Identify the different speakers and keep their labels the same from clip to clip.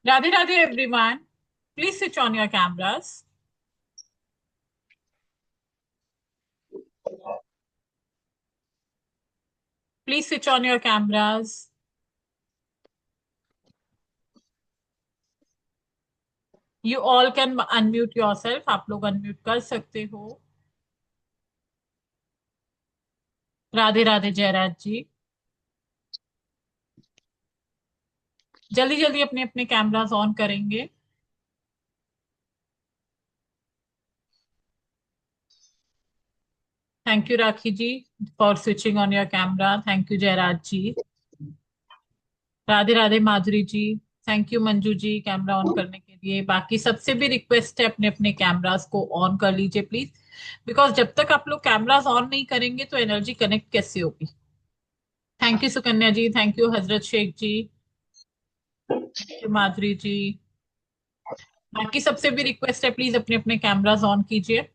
Speaker 1: Radhe Radhe everyone. Please switch on your cameras. Please switch on your cameras. You all can unmute yourself. आप लोग unmute कर सकते हो. राधे राधे जयराज जी. जल्दी जल्दी अपने अपने कैमरास ऑन करेंगे. Thank you Rakhi ji for switching on your camera. Thank you Jayraj ji. Radhe Radhe Madhuri ji. Thank you Manju ji camera on करने के लिए. बाकी सबसे भी रिक्वेस्ट है अपने अपने कैमरास को ऑन कर लीजिए प्लीज. बिकॉज जब तक आप लोग कैमरास ऑन नहीं करेंगे तो एनर्जी कनेक्ट कैसे होगी. Thank you Sukanya ji. Thank you Hazrat Shaikh ji. Thank you Madhuri ji. बाकी सबसे भी रिक्वेस्ट है प्लीज अपने अपने कैमरास ऑन कीजिए.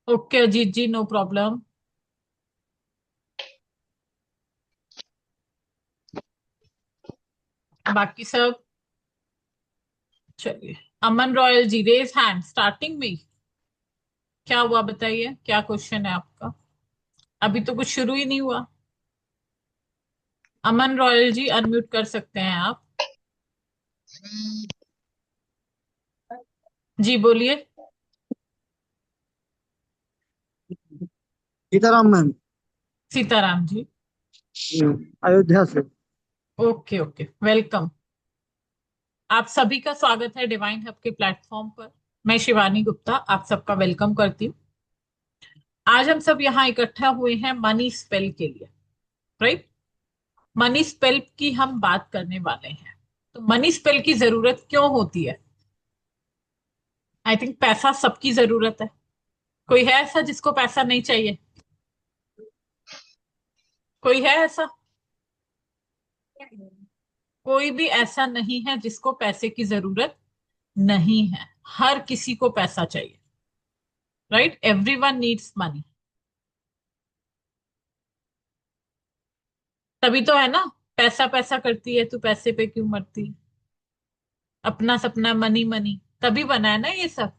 Speaker 1: Okay Ajit ji no problem. बाकी सब चलिए. Aman Royal ji raise hand starting में. क्या हुआ बताइए क्या क्वेश्चन है आपका. अभी तो कुछ शुरू ही नहीं हुआ. अमन रॉयल जी अनम्यूट कर सकते हैं आप. जी बोलिए.
Speaker 2: सीताराम मैम।
Speaker 1: सीताराम जी.
Speaker 2: अयोध्या से।
Speaker 1: Okay okay welcome. आप सभी का स्वागत है डिवाइन हब के प्लेटफॉर्म पर. मैं शिवानी गुप्ता आप सबका वेलकम करती हूँ. आज हम सब यहाँ इकट्ठा हुए हैं मनी स्पेल के लिए. राइट. मनी स्पेल की हम बात करने वाले हैं. तो मनी स्पेल की जरूरत क्यों होती है. आई थिंक पैसा सबकी जरूरत है. कोई है ऐसा जिसको पैसा नहीं चाहिए. कोई है ऐसा. कोई भी ऐसा नहीं है जिसको पैसे की जरूरत नहीं है. हर किसी को पैसा चाहिए. Right everyone needs money. तभी तो है ना. पैसा पैसा करती है तू पैसे पे क्यों मरती. अपना सपना मनी मनी. तभी बना है ना ये सब.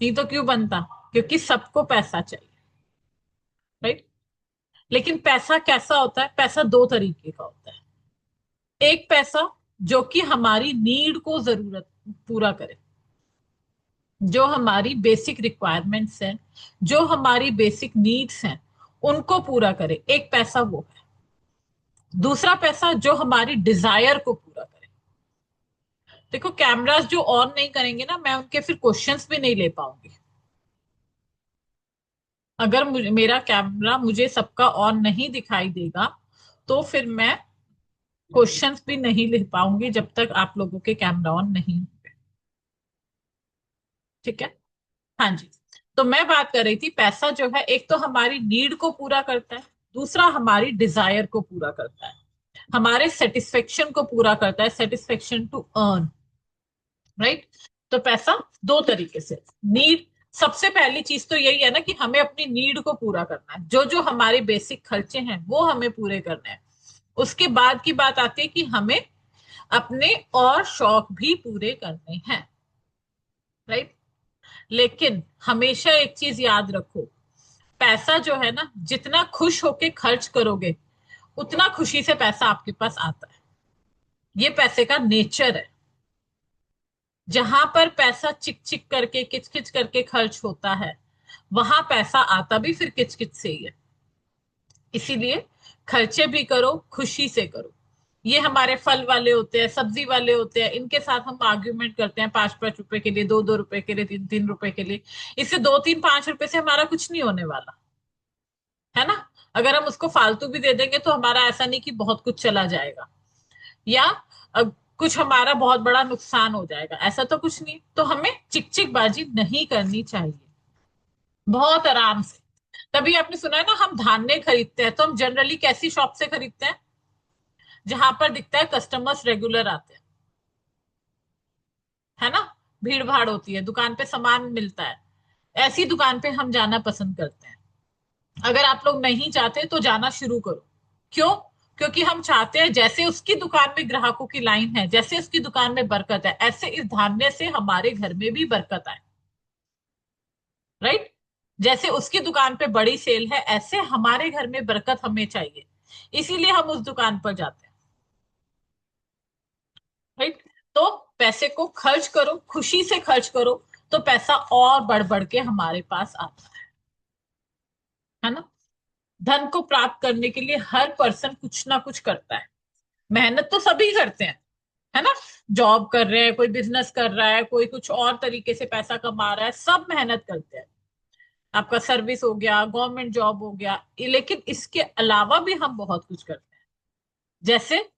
Speaker 1: नहीं तो क्यों बनता. क्योंकि सबको पैसा चाहिए. राइट. लेकिन पैसा कैसा होता है. पैसा दो तरीके का होता है. एक पैसा जो कि हमारी नीड को जरूरत पूरा करे. जो हमारी बेसिक रिक्वायरमेंट्स हैं. जो हमारी बेसिक नीड्स हैं. उनको पूरा करे एक पैसा वो है. दूसरा पैसा जो हमारी डिजायर को पूरा करे. देखो कैमरास जो ऑन नहीं करेंगे ना मैं उनके फिर क्वेश्चंस भी नहीं ले पाऊंगी. अगर मेरा कैमरा मुझे सबका ऑन नहीं दिखाई देगा तो फिर मैं क्वेश्चंस भी नहीं ले पाऊंगी जब तक आप लोगों के कैमरा ऑन नहीं होंगे. ठीक है. हाँ जी. तो मैं बात कर रही थी पैसा जो है एक तो हमारी नीड को पूरा करता है. दूसरा हमारी डिजायर को पूरा करता है. हमारे सेटिस्फेक्शन को पूरा करता है. Satisfaction to earn. राइट. तो पैसा दो तरीके से. नीड. सबसे पहली चीज तो यही है ना कि हमें अपनी नीड को पूरा करना है. जो जो हमारे बेसिक खर्चे हैं वो हमें पूरे करने हैं. उसके बाद की बात आती है कि हमें अपने और शौक भी पूरे करने हैं. राइट. लेकिन हमेशा एक चीज याद रखो. पैसा जो है ना जितना खुश होके खर्च करोगे उतना खुशी से पैसा आपके पास आता है. ये पैसे का नेचर है. जहां पर पैसा चिक चिक करके किचकिच करके खर्च होता है वहां पैसा आता भी फिर किचकिच से ही है. इसीलिए खर्चे भी करो खुशी से करो. ये हमारे फल वाले होते हैं सब्जी वाले होते हैं इनके साथ हम आर्ग्यूमेंट करते हैं 5-5 रुपए के लिए 2-2 रुपए के लिए 3-3 रुपए के लिए. इससे 2-3-5 रुपए से हमारा कुछ नहीं होने वाला. है ना. अगर हम उसको फालतू भी दे देंगे तो हमारा ऐसा नहीं कि बहुत कुछ चला जाएगा. या अ, कुछ हमारा बहुत बड़ा नुकसान हो जाएगा ऐसा तो कुछ नहीं. तो हमें चिकचिक बाजी नहीं करनी चाहिए. बहुत आराम से. तभी आपने सुना है ना हम धान्य खरीदते हैं तो हम जनरली कैसी शॉप से खरीदते हैं. जहां पर दिखता है कस्टमर्स रेगुलर आते हैं. है ना, भीड़ भाड़ होती है, दुकान पे सामान मिलता है, ऐसी दुकान पे हम जाना पसंद करते हैं। अगर आप लोग नहीं चाहते तो जाना शुरू करो। क्यों? क्योंकि हम चाहते हैं जैसे उसकी दुकान में ग्राहकों की लाइन है, जैसे उसकी दुकान में बरकत है, ऐसे इस धान्य से हमारे घर में भी बरकत आए। राइट? जैसे उसकी दुकान पे बड़ी सेल है, ऐसे हमारे घर में बरकत हमें चाहिए, इसीलिए हम उस दुकान पर जाते हैं। राइट? तो पैसे को खर्च करो, खुशी से खर्च करो, तो पैसा और बढ़ बढ़ के हमारे पास आता है ना। धन को प्राप्त करने के लिए हर पर्सन कुछ ना कुछ करता है। मेहनत तो सभी करते हैं, है ना। जॉब कर रहे हैं, कोई बिजनेस कर रहा है, कोई कुछ और तरीके से पैसा कमा रहा है, सब मेहनत करते हैं। आपका सर्विस हो गया, गवर्नमेंट जॉब हो गया, लेकिन इसके अलावा भी हम बहुत कुछ करते हैं। जैसे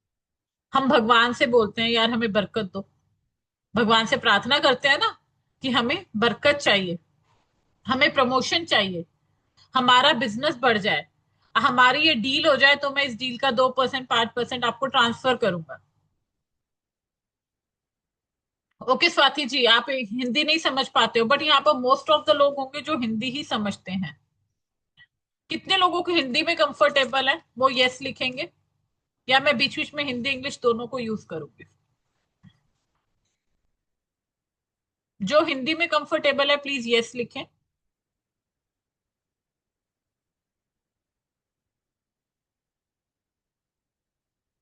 Speaker 1: हम भगवान से बोलते हैं, यार हमें बरकत दो। भगवान से प्रार्थना करते हैं ना कि हमें बरकत चाहिए, हमें प्रमोशन चाहिए, हमारा बिजनेस बढ़ जाए, हमारी ये डील हो जाए, तो मैं इस डील का 2% 5% आपको ट्रांसफर करूंगा। ओके स्वाति जी, आप हिंदी नहीं समझ पाते हो, बट यहाँ पर मोस्ट ऑफ द लोग होंगे जो हिंदी ही समझते हैं। कितने लोगों को हिंदी में कंफर्टेबल है वो यस लिखेंगे, या मैं बीच बीच में हिंदी इंग्लिश दोनों को यूज करूंगी। जो हिंदी में कंफर्टेबल है प्लीज यस लिखें।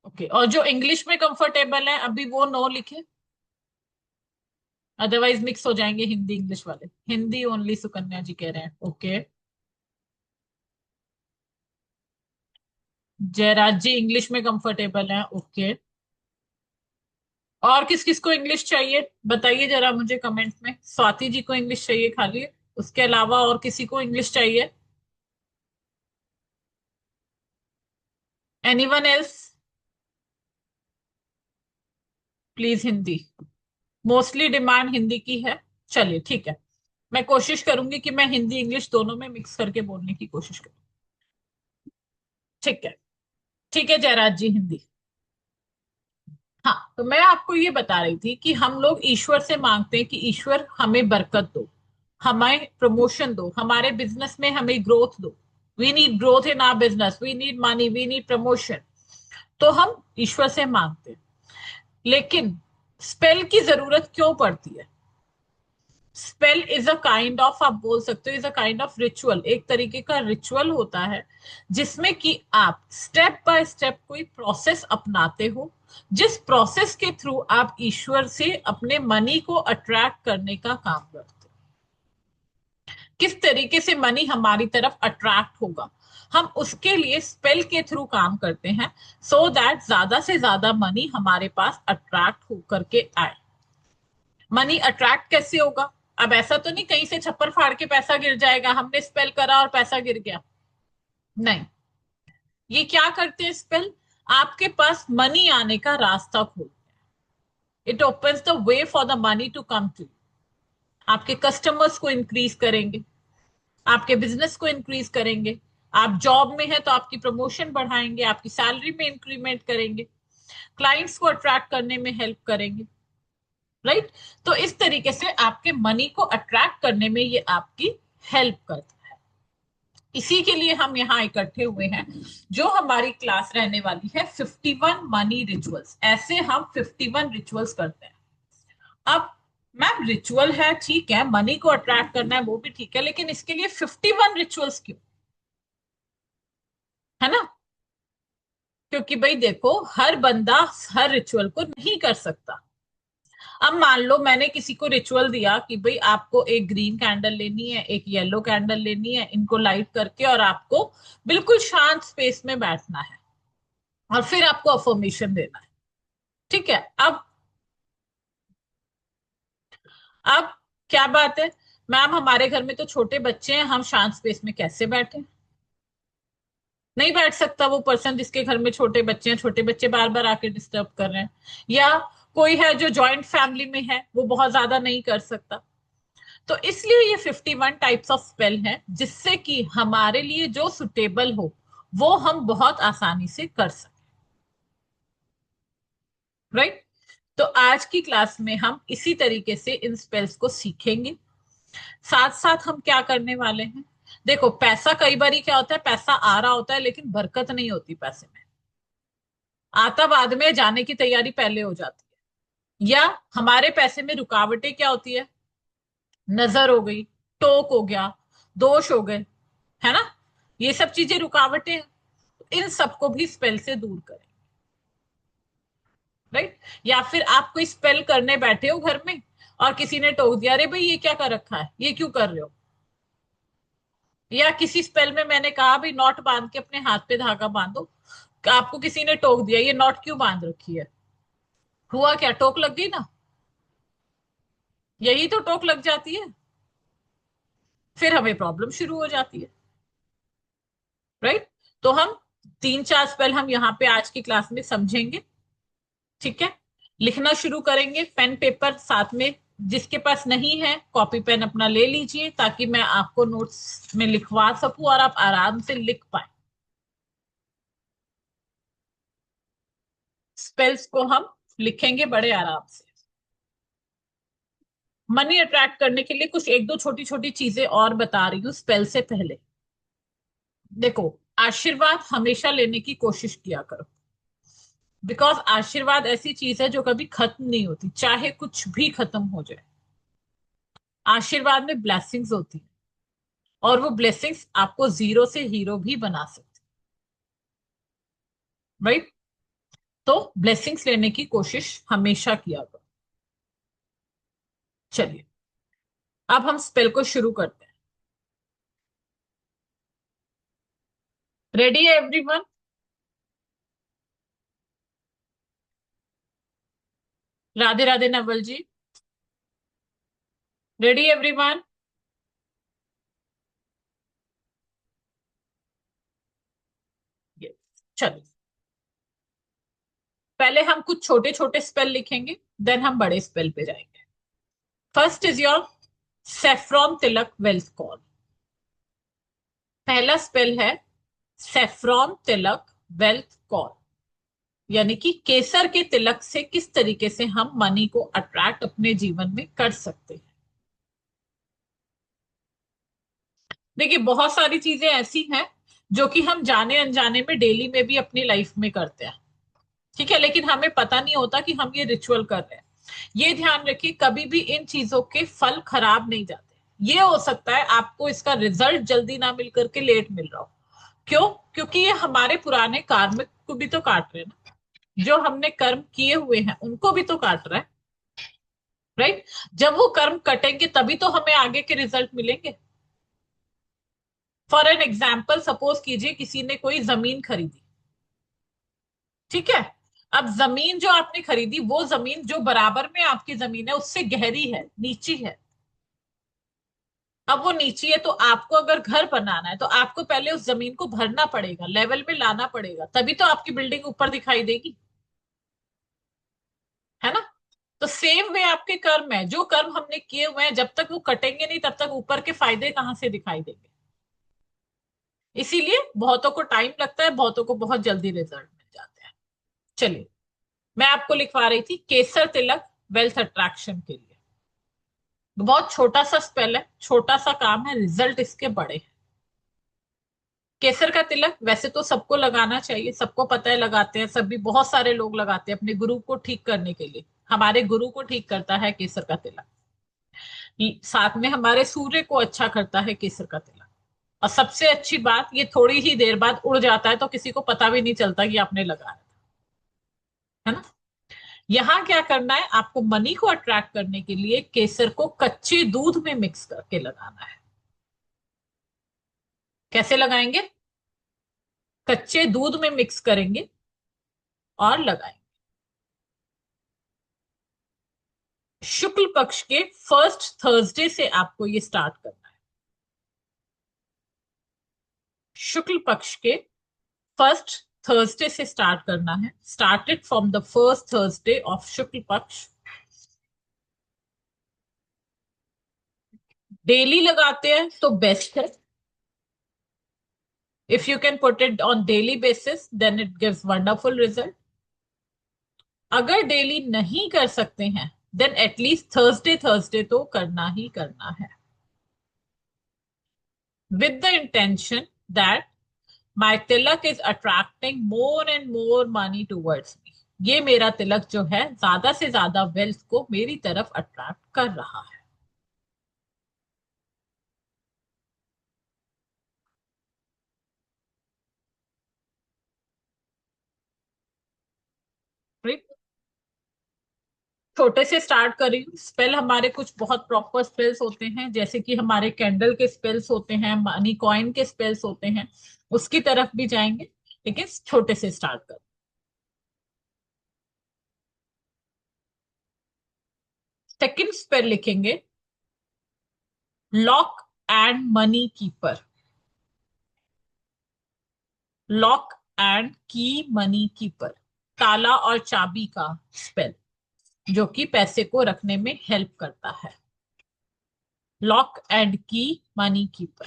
Speaker 1: ओके, और जो इंग्लिश में कंफर्टेबल है अभी वो नो लिखे, अदरवाइज मिक्स हो जाएंगे हिंदी इंग्लिश वाले। हिंदी ओनली सुकन्या जी कह रहे हैं, ओके। जयराज जी इंग्लिश में कंफर्टेबल है, ओके। और किस किस को इंग्लिश चाहिए बताइए जरा मुझे कमेंट में। स्वाति जी को इंग्लिश चाहिए खाली, उसके अलावा और किसी को इंग्लिश चाहिए? Anyone else? Please Hindi, mostly demand Hindi की है। चलिए ठीक है, मैं कोशिश करूंगी कि मैं हिंदी इंग्लिश दोनों में मिक्स करके बोलने की कोशिश करूँ। ठीक है, ठीक है जयराज जी हिंदी। हाँ, तो मैं आपको ये बता रही थी कि हम लोग ईश्वर से मांगते हैं कि ईश्वर हमें बरकत दो, हमें प्रमोशन दो, हमारे बिजनेस में हमें ग्रोथ दो। We need growth in our business, we need money, we need promotion. तो हम ईश्वर से मांगते हैं। लेकिन स्पेल की जरूरत क्यों पड़ती है? Spell is a kind of, आप बोल सकते हो is a kind of ritual, एक तरीके का रिचुअल होता है जिसमें कि आप स्टेप बाय स्टेप कोई प्रोसेस अपनाते हो, जिस प्रोसेस के थ्रू आप ईश्वर से अपने मनी को अट्रैक्ट करने का काम करते हो। किस तरीके से मनी हमारी तरफ अट्रैक्ट होगा, हम उसके लिए स्पेल के थ्रू काम करते हैं, सो दैट ज्यादा से ज्यादा मनी हमारे पास अट्रैक्ट होकर के आए। मनी अट्रैक्ट कैसे होगा? अब ऐसा तो नहीं कहीं से छप्पर फाड़ के पैसा गिर जाएगा, हमने स्पेल करा और पैसा गिर गया, नहीं। ये क्या करते हैं स्पेल? आपके पास मनी आने का रास्ता खोल, it opens the way for the money to come to. आपके कस्टमर्स को इंक्रीज करेंगे, आपके बिजनेस को इंक्रीज करेंगे। आप जॉब में है तो आपकी प्रमोशन बढ़ाएंगे, आपकी सैलरी में इंक्रीमेंट करेंगे, क्लाइंट्स को अट्रैक्ट करने में हेल्प करेंगे। राइट? तो इस तरीके से आपके मनी को अट्रैक्ट करने में ये आपकी हेल्प करता है। इसी के लिए हम यहाँ इकट्ठे हुए हैं। जो हमारी क्लास रहने वाली है 51 मनी रिचुअल्स, ऐसे हम 51 रिचुअल्स करते हैं। अब मैम रिचुअल है ठीक है, मनी को अट्रैक्ट करना है वो भी ठीक है, लेकिन इसके लिए 51 रिचुअल्स क्यों? है ना। क्योंकि भाई देखो, हर बंदा हर रिचुअल को नहीं कर सकता। अब मान लो मैंने किसी को रिचुअल दिया कि भाई आपको एक ग्रीन कैंडल लेनी है, एक येलो कैंडल लेनी है, इनको लाइट करके और आपको बिल्कुल शांत स्पेस में बैठना है, और फिर आपको अफर्मेशन देना है। ठीक है। अब क्या बात है मैम, हमारे घर में तो छोटे बच्चे हैं, हम शांत स्पेस में कैसे बैठे? नहीं बैठ सकता वो पर्सन जिसके घर में छोटे बच्चे हैं, छोटे बच्चे बार बार आके डिस्टर्ब कर रहे हैं। या कोई है जो जॉइंट फैमिली में है, वो बहुत ज्यादा नहीं कर सकता। तो इसलिए ये 51 टाइप्स ऑफ स्पेल हैं, जिससे कि हमारे लिए जो सुटेबल हो वो हम बहुत आसानी से कर सकें। राइट? तो आज की क्लास में हम इसी तरीके से इन स्पेल्स को सीखेंगे। साथ साथ हम क्या करने वाले हैं, देखो पैसा कई बार क्या होता है, पैसा आ रहा होता है लेकिन बरकत नहीं होती पैसे में। आता बाद में, जाने की तैयारी पहले हो जाती है। या हमारे पैसे में रुकावटें क्या होती है, नजर हो गई, टोक हो गया, दोष हो गए, है ना, ये सब चीजें रुकावटें हैं। इन सबको भी स्पेल से दूर करें, राइट। या फिर आप कोई स्पेल करने बैठे हो घर में और किसी ने टोक दिया, अरे भाई ये क्या कर रखा है, ये क्यों कर रहे हो। या किसी स्पेल में मैंने कहा भाई नॉट बांध के अपने हाथ पे धागा बांधो, आपको किसी ने टोक दिया ये नॉट क्यों बांध रखी है, हुआ क्या, टोक लग गई ना, यही तो टोक लग जाती है, फिर हमें प्रॉब्लम शुरू हो जाती है, राइट। तो हम तीन चार स्पेल हम यहाँ पे आज की क्लास में समझेंगे, ठीक है। लिखना शुरू करेंगे, पेन पेपर साथ में, जिसके पास नहीं है कॉपी पेन अपना ले लीजिए ताकि मैं आपको नोट्स में लिखवा सकूं और आप आराम से लिख पाए। स्पेल्स को हम लिखेंगे बड़े आराम से। मनी अट्रैक्ट करने के लिए कुछ एक दो छोटी छोटी चीजें और बता रही हूँ स्पेल से पहले। देखो, आशीर्वाद हमेशा लेने की कोशिश किया करो, बिकॉज आशीर्वाद ऐसी चीज है जो कभी खत्म नहीं होती, चाहे कुछ भी खत्म हो जाए। आशीर्वाद में ब्लेसिंग्स होती है और वो ब्लेसिंग्स आपको जीरो से हीरो भी बना सकती, राइट। तो ब्लेसिंग्स लेने की कोशिश हमेशा किया करो। चलिए, अब हम स्पेल को शुरू करते हैं। रेडी है एवरीवन? राधे राधे नवल जी, रेडी एवरीवन? चलिए, पहले हम कुछ छोटे छोटे स्पेल लिखेंगे, देन हम बड़े स्पेल पे जाएंगे। First is your saffron Tilak wealth call. पहला स्पेल है सेफ्रॉन तिलक वेल्थ कॉल, यानी कि केसर के तिलक से किस तरीके से हम मनी को अट्रैक्ट अपने जीवन में कर सकते हैं। देखिए, बहुत सारी चीजें ऐसी हैं जो कि हम जाने अनजाने में डेली में भी अपनी लाइफ में करते हैं, ठीक है, लेकिन हमें पता नहीं होता कि हम ये रिचुअल कर रहे हैं। ये ध्यान रखिए, कभी भी इन चीजों के फल खराब नहीं जाते। ये हो सकता है आपको इसका रिजल्ट जल्दी ना मिल करके लेट मिल रहा हो। क्यों? क्योंकि ये हमारे पुराने कार्म को भी तो काट रहे हैं ना, जो हमने कर्म किए हुए हैं उनको भी तो काट रहा है, राइट। जब वो कर्म कटेंगे तभी तो हमें आगे के रिजल्ट मिलेंगे। फॉर एन एग्जाम्पल, सपोज कीजिए किसी ने कोई जमीन खरीदी, ठीक है। अब जमीन जो आपने खरीदी, वो जमीन जो बराबर में आपकी जमीन है उससे गहरी है, नीची है। अब वो नीची है तो आपको अगर घर बनाना है तो आपको पहले उस जमीन को भरना पड़ेगा, लेवल में लाना पड़ेगा, तभी तो आपकी बिल्डिंग ऊपर दिखाई देगी, है ना। तो सेम वे आपके कर्म है, जो कर्म हमने किए हुए हैं जब तक वो कटेंगे नहीं तब तक ऊपर के फायदे कहां से दिखाई देंगे। इसीलिए बहुतों को टाइम लगता है, बहुतों को बहुत जल्दी रिजल्ट मिल जाते हैं। चलिए, मैं आपको लिखवा रही थी केसर तिलक वेल्थ अट्रैक्शन के लिए। बहुत छोटा सा स्पेल है, छोटा सा काम है, रिजल्ट इसके बड़े हैं। केसर का तिलक वैसे तो सबको लगाना चाहिए, सबको पता है, लगाते हैं सभी, बहुत सारे लोग लगाते हैं अपने गुरु को ठीक करने के लिए। हमारे गुरु को ठीक करता है केसर का तिलक, साथ में हमारे सूर्य को अच्छा करता है केसर का तिलक। और सबसे अच्छी बात, ये थोड़ी ही देर बाद उड़ जाता है तो किसी को पता भी नहीं चलता कि आपने लगाया, है ना। यहाँ क्या करना है, आपको मनी को अट्रैक्ट करने के लिए केसर को कच्चे दूध में मिक्स करके लगाना है। कैसे लगाएंगे? कच्चे दूध में मिक्स करेंगे और लगाएंगे। शुक्ल पक्ष के फर्स्ट थर्सडे से आपको ये स्टार्ट करना है। शुक्ल पक्ष के फर्स्ट थर्सडे से स्टार्ट करना है, started from the first Thursday of शुक्ल पक्ष। डेली लगाते हैं तो बेस्ट है। If you can put it on daily basis, then it gives wonderful result. अगर डेली नहीं कर सकते हैं, देन एटलीस्ट थर्सडे थर्सडे तो करना ही करना है, with the intention that my tilak is attracting more and more money towards me. ये मेरा तिलक जो है ज्यादा से ज्यादा वेल्थ को मेरी तरफ अट्रैक्ट कर रहा है। Right? छोटे से स्टार्ट करी। स्पेल हमारे कुछ बहुत प्रॉपर स्पेल्स होते हैं, जैसे कि हमारे कैंडल के स्पेल्स होते हैं, मनी कॉइन के स्पेल्स होते हैं, उसकी तरफ भी जाएंगे, लेकिन छोटे से स्टार्ट कर। सेकंड स्पेल लिखेंगे, lock and money keeper. Lock and की मनी कीपर, ताला और चाबी का स्पेल, जो कि पैसे को रखने में हेल्प करता है। लॉक एंड की मनी कीपर।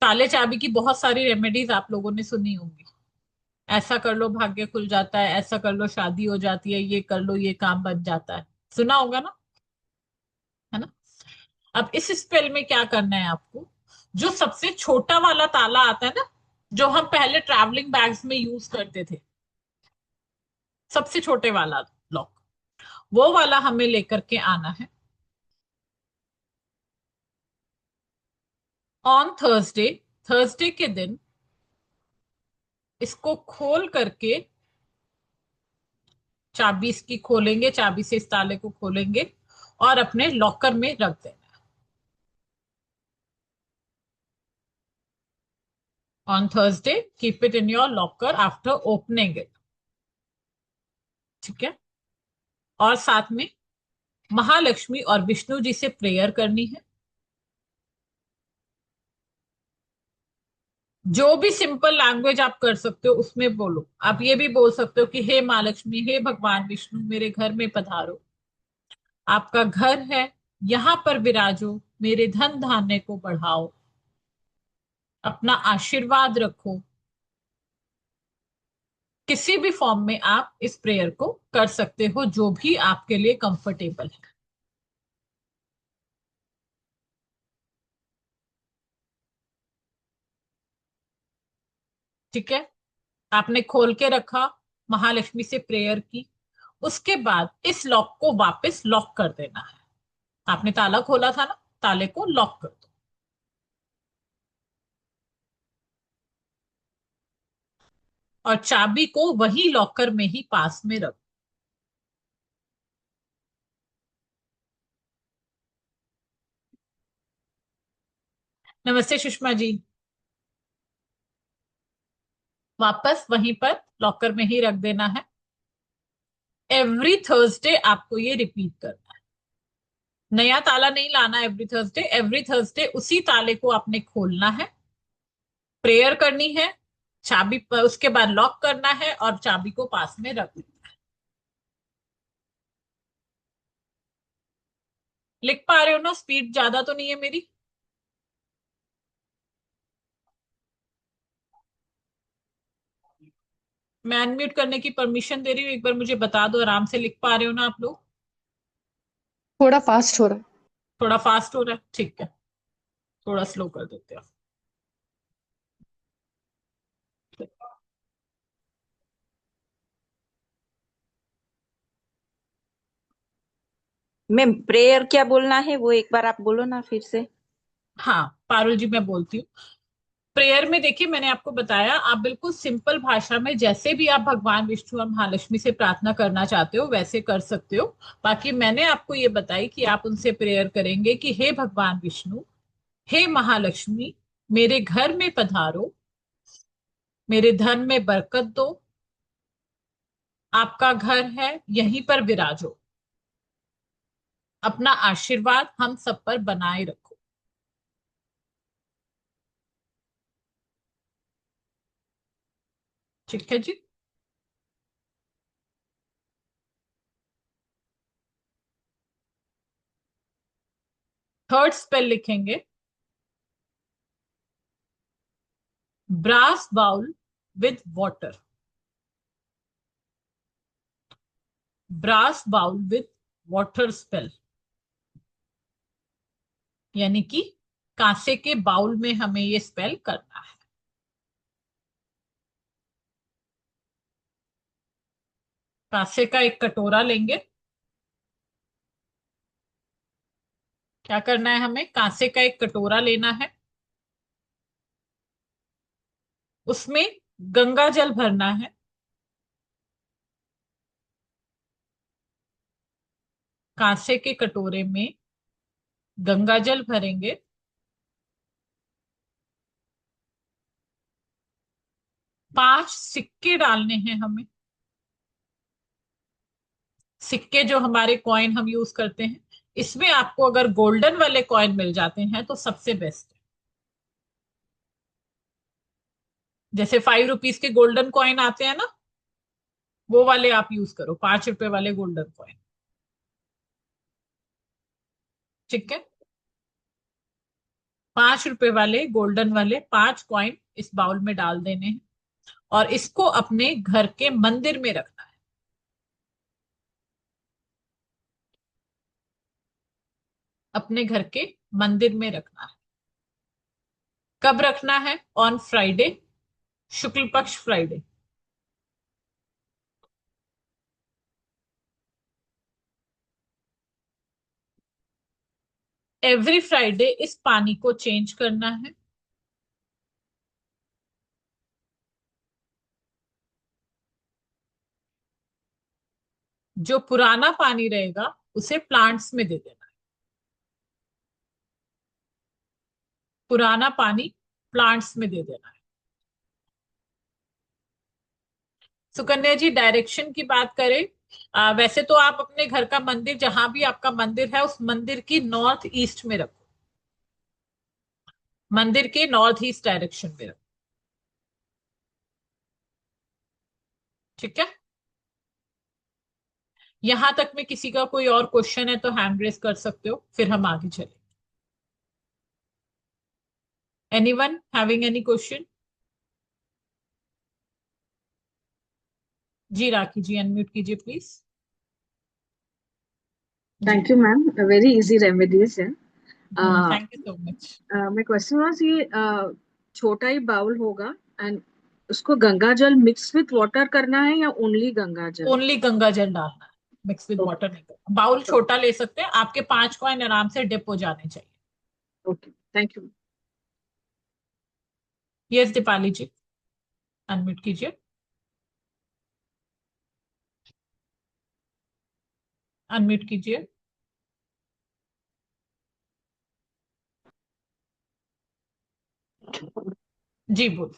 Speaker 1: ताले चाबी की बहुत सारी रेमेडीज आप लोगों ने सुनी होंगी। ऐसा कर लो भाग्य खुल जाता है, ऐसा कर लो शादी हो जाती है, ये कर लो ये काम बन जाता है, सुना होगा ना, है ना। अब इस स्पेल में क्या करना है आपको, जो सबसे छोटा वाला ताला आता है ना, जो हम पहले ट्रैवलिंग बैग्स में यूज करते थे, सबसे छोटे वाला लॉक, वो वाला हमें लेकर के आना है। ऑन थर्सडे, थर्सडे के दिन इसको खोल करके, चाबी इसकी खोलेंगे, चाबी से इस ताले को खोलेंगे और अपने लॉकर में रख देना। On Thursday keep it in your locker after opening it. ठीक है। और साथ में महालक्ष्मी और विष्णु जी से प्रेयर करनी है। जो भी सिंपल लैंग्वेज आप कर सकते हो उसमें बोलो। आप ये भी बोल सकते हो कि हे माँ लक्ष्मी, हे भगवान विष्णु, मेरे घर में पधारो, आपका घर है, यहाँ पर विराजो, मेरे धन धान्य को बढ़ाओ, अपना आशीर्वाद रखो। किसी भी फॉर्म में आप इस प्रेयर को कर सकते हो, जो भी आपके लिए कंफर्टेबल है। ठीक है। आपने खोल के रखा, महालक्ष्मी से प्रेयर की, उसके बाद इस लॉक को वापस लॉक कर देना है। आपने ताला खोला था ना, ताले को लॉक कर दो और चाबी को वही लॉकर में ही पास में रख। नमस्ते सुषमा जी। वापस वहीं पर लॉकर में ही रख देना है। एवरी थर्सडे आपको ये रिपीट करना है। नया ताला नहीं लाना एवरी थर्सडे, एवरी थर्सडे उसी ताले को आपने खोलना है, प्रेयर करनी है, चाबी उसके बाद लॉक करना है और चाबी को पास में रख देना है। लिख पा रहे हो ना? स्पीड ज्यादा तो नहीं है मेरी? मैं अनम्यूट करने की परमिशन दे रही हूँ, एक बार मुझे बता दो आराम से लिख पा रहे हो ना आप लोग?
Speaker 3: थोड़ा फास्ट हो रहा है।
Speaker 1: थोड़ा फास्ट हो रहा है, ठीक है, थोड़ा स्लो कर देते हो।
Speaker 4: मैम प्रेयर क्या बोलना है वो एक बार आप बोलो ना फिर से।
Speaker 1: हाँ पारुल जी मैं बोलती हूँ। प्रेयर में देखिए, मैंने आपको बताया, आप बिल्कुल सिंपल भाषा में जैसे भी आप भगवान विष्णु और महालक्ष्मी से प्रार्थना करना चाहते हो वैसे कर सकते हो। बाकी मैंने आपको ये बताई कि आप उनसे प्रेयर करेंगे कि हे भगवान विष्णु, हे महालक्ष्मी, मेरे घर में पधारो, मेरे धन में बरकत दो, आपका घर है, यहीं पर विराजो, अपना आशीर्वाद हम सब पर बनाए रखो। ठीक है जी। थर्ड स्पेल लिखेंगे, brass bowl with water. Brass bowl with water spell, यानी कि कांसे के बाउल में हमें ये स्पेल करना है। कांसे का एक कटोरा लेंगे। क्या करना है हमें? कांसे का एक कटोरा लेना है, उसमें गंगा जल भरना है। कांसे के कटोरे में गंगा जल भरेंगे। पांच सिक्के डालने हैं हमें। सिक्के जो हमारे कॉइन हम यूज करते हैं, इसमें आपको अगर गोल्डन वाले कॉइन मिल जाते हैं तो सबसे बेस्ट है। जैसे 5 रुपीज के गोल्डन कॉइन आते हैं ना, वो वाले आप यूज करो, 5 रुपए वाले गोल्डन कॉइन। ठीक है, 5 रुपए वाले गोल्डन वाले 5 कॉइन इस बाउल में डाल देने हैं और इसको अपने घर के मंदिर में रखना है। अपने घर के मंदिर में रखना है। कब रखना है? ऑन फ्राइडे, शुक्ल पक्ष फ्राइडे। एवरी फ्राइडे इस पानी को चेंज करना है। जो पुराना पानी रहेगा उसे प्लांट्स में दे देना है। पुराना पानी प्लांट्स में दे देना है। सुकन्या जी, डायरेक्शन की बात करें, वैसे तो आप अपने घर का मंदिर, जहां भी आपका मंदिर है, उस मंदिर की नॉर्थ ईस्ट में रखो। मंदिर के नॉर्थ ईस्ट डायरेक्शन में रखो। ठीक है, यहां तक में किसी का कोई और क्वेश्चन है तो हैंड रेस कर सकते हो, फिर हम आगे चले। Anyone having any question? जी राखी जी, अनम्यूट कीजिए प्लीज। जी,
Speaker 5: Thank you, ma'am. A very easy remedies है.
Speaker 1: Thank you so much.
Speaker 5: My question was ये छोटा ही बाउल होगा एंड उसको गंगा जल मिक्स विथ वाटर करना है या ओनली गंगा जल?
Speaker 1: ओनली गंगा जल डालना है, मिक्स विद
Speaker 5: ओके.
Speaker 1: वाटर नहीं करना। बाउल छोटा ले सकते हैं, आपके 5 कॉइन आराम से डिप हो जाने चाहिए।
Speaker 5: Okay, thank you.
Speaker 1: Yes Deepali ji, unmute कीजिए। अनम्यूट कीजिए। जी बोल।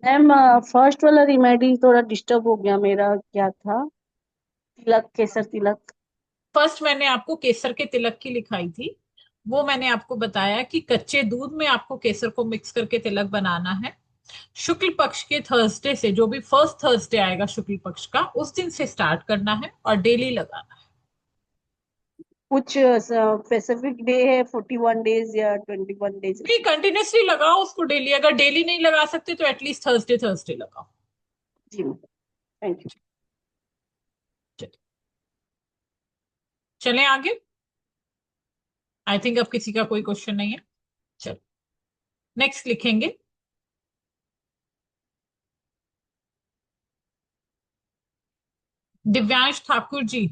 Speaker 6: मैम, फर्स्ट वाला रिमेडी थोड़ा डिस्टर्ब हो गया मेरा, क्या था? तिलक, केसर तिलक।
Speaker 1: फर्स्ट मैंने आपको केसर के तिलक की लिखाई थी। वो मैंने आपको बताया कि कच्चे दूध में आपको केसर को मिक्स करके तिलक बनाना है। शुक्ल पक्ष के थर्सडे से, जो भी फर्स्ट थर्सडे आएगा शुक्ल पक्ष का, उस दिन से स्टार्ट करना है और डेली लगाना है।
Speaker 6: कुछ स्पेसिफिक डे है, 41 डेज या 21 डेज?
Speaker 1: नहीं, कंटिन्यूसली लगाओ उसको डेली। अगर डेली नहीं लगा सकते तो एटलीस्ट थर्सडे थर्सडे लगाओ।
Speaker 6: जी मैम, थैंक यू।
Speaker 1: चलिए, चलें आगे। आई थिंक अब किसी का कोई क्वेश्चन नहीं है। चलो नेक्स्ट लिखेंगे। दिव्यांश ठाकुर जी,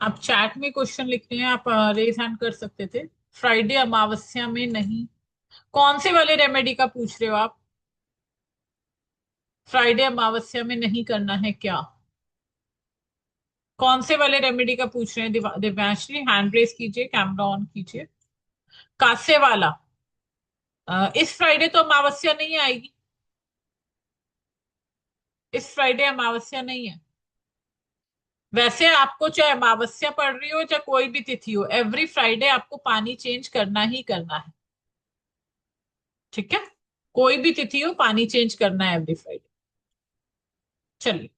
Speaker 1: आप चैट में क्वेश्चन लिख रहे हैं, आप रेज हैंड कर सकते थे। फ्राइडे अमावस्या में नहीं, कौन से वाले रेमेडी का पूछ रहे हो आप? फ्राइडे अमावस्या में नहीं करना है क्या? कौन से वाले रेमेडी का पूछ रहे हैं दिव्यांश जी? हैंड रेज कीजिए, कैमरा ऑन कीजिए। कासे वाला? इस फ्राइडे तो अमावस्या नहीं आएगी। इस फ्राइडे अमावस्या नहीं है। वैसे आपको चाहे अमावस्या पड़ रही हो चाहे कोई भी तिथि हो, एवरी फ्राइडे आपको पानी चेंज करना ही करना है। ठीक है, कोई भी तिथि हो पानी चेंज करना है एवरी फ्राइडे। चलिए,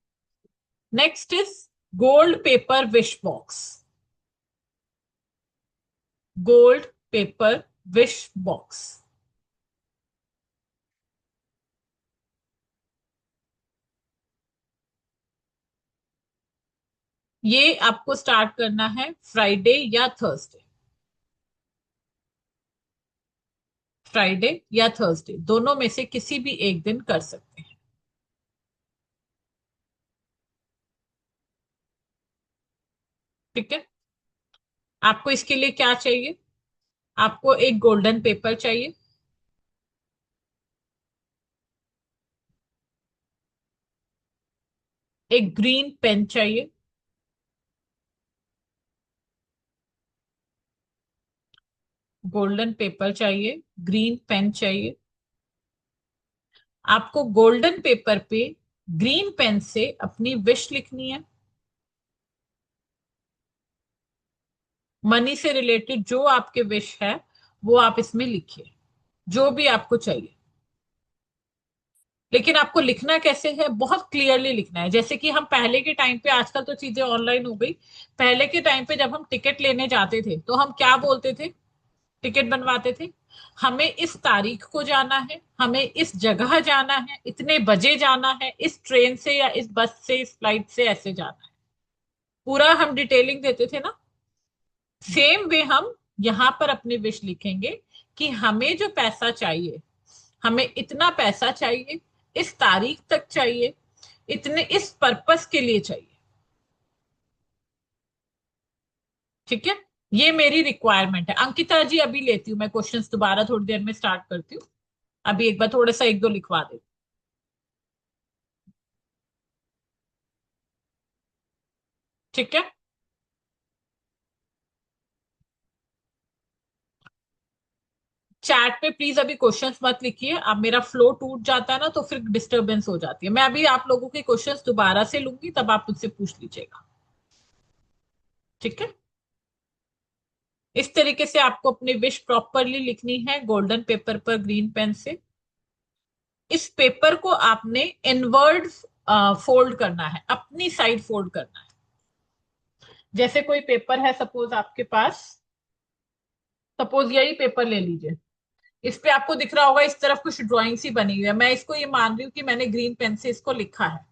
Speaker 1: next is gold paper wish box. Gold paper wish box. ये आपको स्टार्ट करना है फ्राइडे या थर्सडे। फ्राइडे या थर्सडे दोनों में से किसी भी एक दिन कर सकते हैं। ठीक है। आपको इसके लिए क्या चाहिए? आपको एक गोल्डन पेपर चाहिए, एक ग्रीन पेन चाहिए, गोल्डन पेपर चाहिए, ग्रीन पेन चाहिए। आपको गोल्डन पेपर पे ग्रीन पेन से अपनी विश लिखनी है। मनी से रिलेटेड जो आपके विश है वो आप इसमें लिखिए, जो भी आपको चाहिए। लेकिन आपको लिखना कैसे है, बहुत क्लियरली लिखना है। जैसे कि हम पहले के टाइम पे, आजकल तो चीजें ऑनलाइन हो गई, पहले के टाइम पे जब हम टिकट लेने जाते थे तो हम क्या बोलते थे, टिकट बनवाते थे, हमें इस तारीख को जाना है, हमें इस जगह जाना है, इतने बजे जाना है, इस ट्रेन से या इस बस से, इस फ्लाइट से ऐसे जाना है। पूरा हम डिटेलिंग देते थे ना। सेम वे हम यहां पर अपनी विश लिखेंगे कि हमें जो पैसा चाहिए, हमें इतना पैसा चाहिए, इस तारीख तक चाहिए, इतने इस पर्पस के लिए चाहिए। ठीक है। ये मेरी रिक्वायरमेंट है। अंकिता जी अभी लेती हूँ मैं क्वेश्चंस, दोबारा थोड़ी देर में स्टार्ट करती हूँ। अभी एक बार थोड़ा सा एक दो लिखवा दे। ठीक है। चैट पे प्लीज अभी क्वेश्चंस मत लिखिए, अब मेरा फ्लो टूट जाता है ना तो फिर डिस्टरबेंस हो जाती है। मैं अभी आप लोगों के क्वेश्चंस दोबारा से लूंगी, तब आप मुझसे पूछ लीजिएगा। ठीक है। इस तरीके से आपको अपनी विश प्रॉपरली लिखनी है गोल्डन पेपर पर ग्रीन पेन से। इस पेपर को आपने इनवर्ड फोल्ड करना है, अपनी साइड फोल्ड करना है। जैसे कोई पेपर है सपोज आपके पास, सपोज यही पेपर ले लीजिए, इस पे आपको दिख रहा होगा इस तरफ कुछ ड्राइंग सी बनी हुई है। मैं इसको ये मान रही हूँ कि मैंने ग्रीन पेन से इसको लिखा है,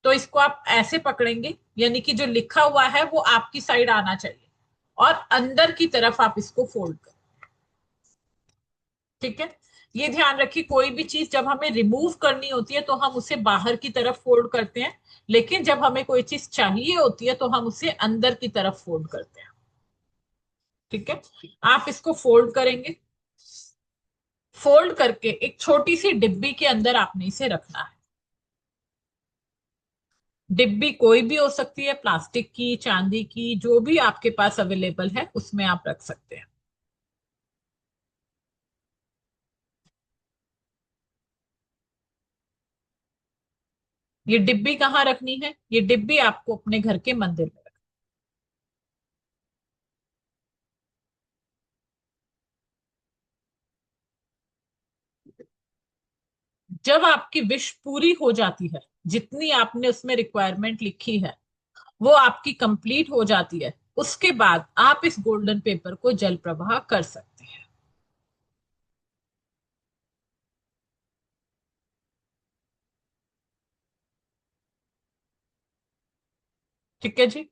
Speaker 1: तो इसको आप ऐसे पकड़ेंगे, यानी कि जो लिखा हुआ है वो आपकी साइड आना चाहिए, और अंदर की तरफ आप इसको फोल्ड करें। ठीक है। ये ध्यान रखिए, कोई भी चीज जब हमें रिमूव करनी होती है तो हम उसे बाहर की तरफ फोल्ड करते हैं, लेकिन जब हमें कोई चीज चाहिए होती है तो हम उसे अंदर की तरफ फोल्ड करते हैं। ठीक है। आप इसको फोल्ड करेंगे, फोल्ड करके एक छोटी सी डिब्बी के अंदर आपने इसे रखना है। डिब्बी कोई भी हो सकती है, प्लास्टिक की, चांदी की, जो भी आपके पास अवेलेबल है उसमें आप रख सकते हैं। ये डिब्बी कहाँ रखनी है? ये डिब्बी आपको अपने घर के मंदिर में रखनी है। जब आपकी विश पूरी हो जाती है, जितनी आपने उसमें रिक्वायरमेंट लिखी है वो आपकी कंप्लीट हो जाती है, उसके बाद आप इस गोल्डन पेपर को जल प्रवाह कर सकते हैं। ठीक है जी।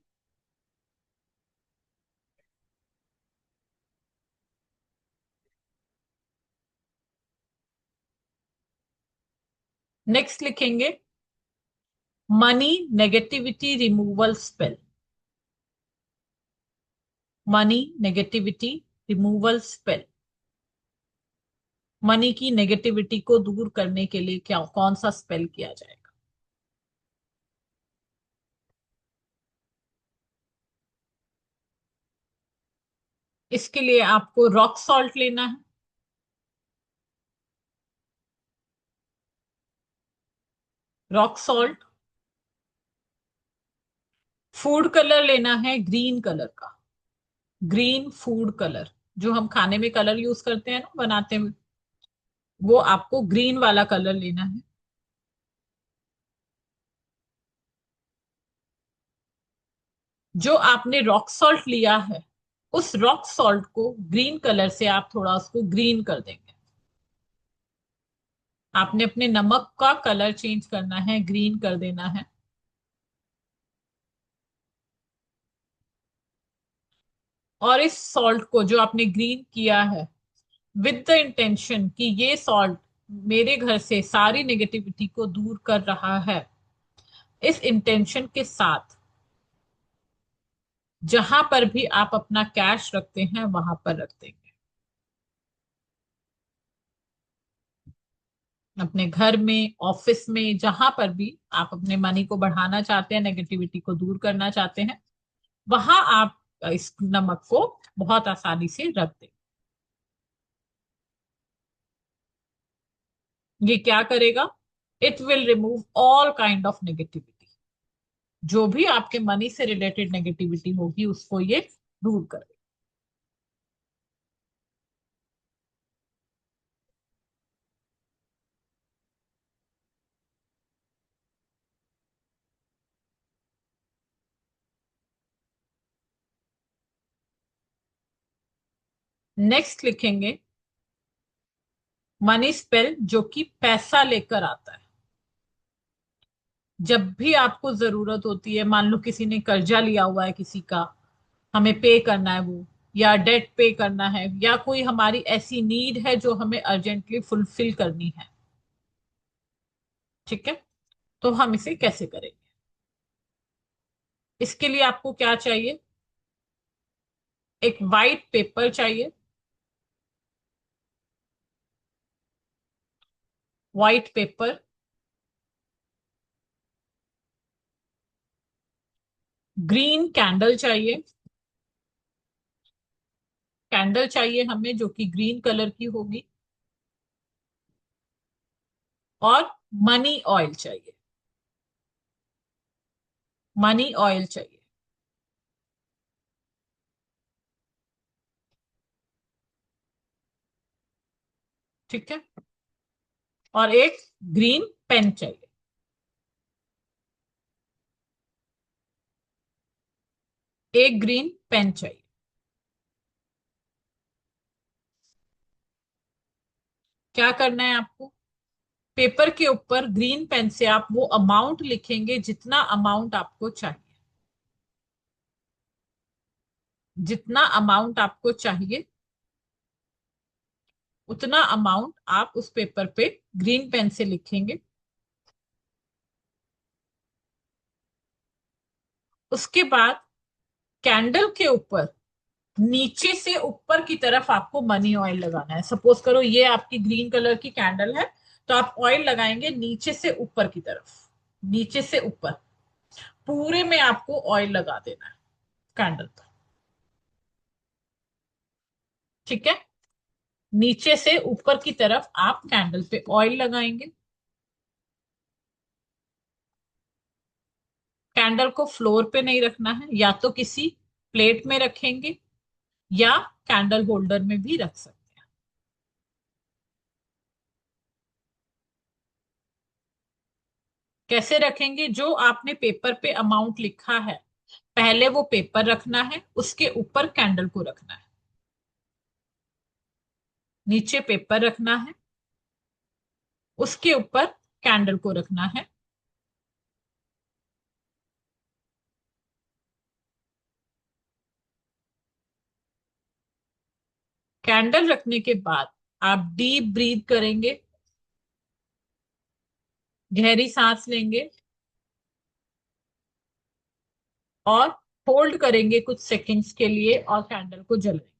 Speaker 1: नेक्स्ट लिखेंगे money negativity removal spell. Money negativity removal spell. Money की नेगेटिविटी को दूर करने के लिए क्या, कौन सा स्पेल किया जाएगा? इसके लिए आपको रॉक सॉल्ट लेना है, रॉक सॉल्ट। फूड कलर लेना है ग्रीन कलर का, ग्रीन फूड कलर, जो हम खाने में कलर यूज करते हैं ना बनाते हुए, वो आपको ग्रीन वाला कलर लेना है। जो आपने रॉक सॉल्ट लिया है, उस रॉक सॉल्ट को ग्रीन कलर से आप थोड़ा उसको ग्रीन कर देंगे। आपने अपने नमक का कलर चेंज करना है, ग्रीन कर देना है। और इस सॉल्ट को जो आपने ग्रीन किया है विद द इंटेंशन कि ये सॉल्ट मेरे घर से सारी नेगेटिविटी को दूर कर रहा है, इस इंटेंशन के साथ जहां पर भी आप अपना कैश रखते हैं वहां पर रख देंगे। अपने घर में, ऑफिस में, जहां पर भी आप अपने मनी को बढ़ाना चाहते हैं, नेगेटिविटी को दूर करना चाहते हैं, वहां आप इस नमक को बहुत आसानी से रख दें। ये क्या करेगा? It will remove all kind of negativity. जो भी आपके मनी से रिलेटेड नेगेटिविटी होगी उसको ये दूर करेगा। नेक्स्ट लिखेंगे मनी स्पेल, जो कि पैसा लेकर आता है। जब भी आपको जरूरत होती है, मान लो किसी ने कर्जा लिया हुआ है किसी का, हमें पे करना है वो, या डेट पे करना है, या कोई हमारी ऐसी नीड है जो हमें अर्जेंटली फुलफिल करनी है, ठीक है, तो हम इसे कैसे करेंगे? इसके लिए आपको क्या चाहिए? एक वाइट पेपर चाहिए। वाइट पेपर, ग्रीन कैंडल चाहिए। कैंडल चाहिए हमें जो कि ग्रीन कलर की होगी, और मनी ऑयल चाहिए। मनी ऑयल चाहिए, ठीक है, और एक ग्रीन पेन चाहिए। एक ग्रीन पेन चाहिए। क्या करना है आपको? पेपर के ऊपर ग्रीन पेन से आप वो अमाउंट लिखेंगे जितना अमाउंट आपको चाहिए। जितना अमाउंट आपको चाहिए उतना अमाउंट आप उस पेपर पे ग्रीन पेन से लिखेंगे। उसके बाद कैंडल के ऊपर नीचे से ऊपर की तरफ आपको मनी ऑयल लगाना है। सपोज करो ये आपकी ग्रीन कलर की कैंडल है, तो आप ऑयल लगाएंगे नीचे से ऊपर की तरफ। नीचे से ऊपर पूरे में आपको ऑयल लगा देना है कैंडल पर, ठीक है। नीचे से ऊपर की तरफ आप कैंडल पे ऑयल लगाएंगे। कैंडल को फ्लोर पे नहीं रखना है, या तो किसी प्लेट में रखेंगे या कैंडल होल्डर में भी रख सकते हैं। कैसे रखेंगे? जो आपने पेपर पे अमाउंट लिखा है, पहले वो पेपर रखना है, उसके ऊपर कैंडल को रखना है। नीचे पेपर रखना है, उसके ऊपर कैंडल को रखना है। कैंडल रखने के बाद आप डीप ब्रीथ करेंगे, गहरी सांस लेंगे और होल्ड करेंगे कुछ सेकंड्स के लिए और कैंडल को जलाएंगे।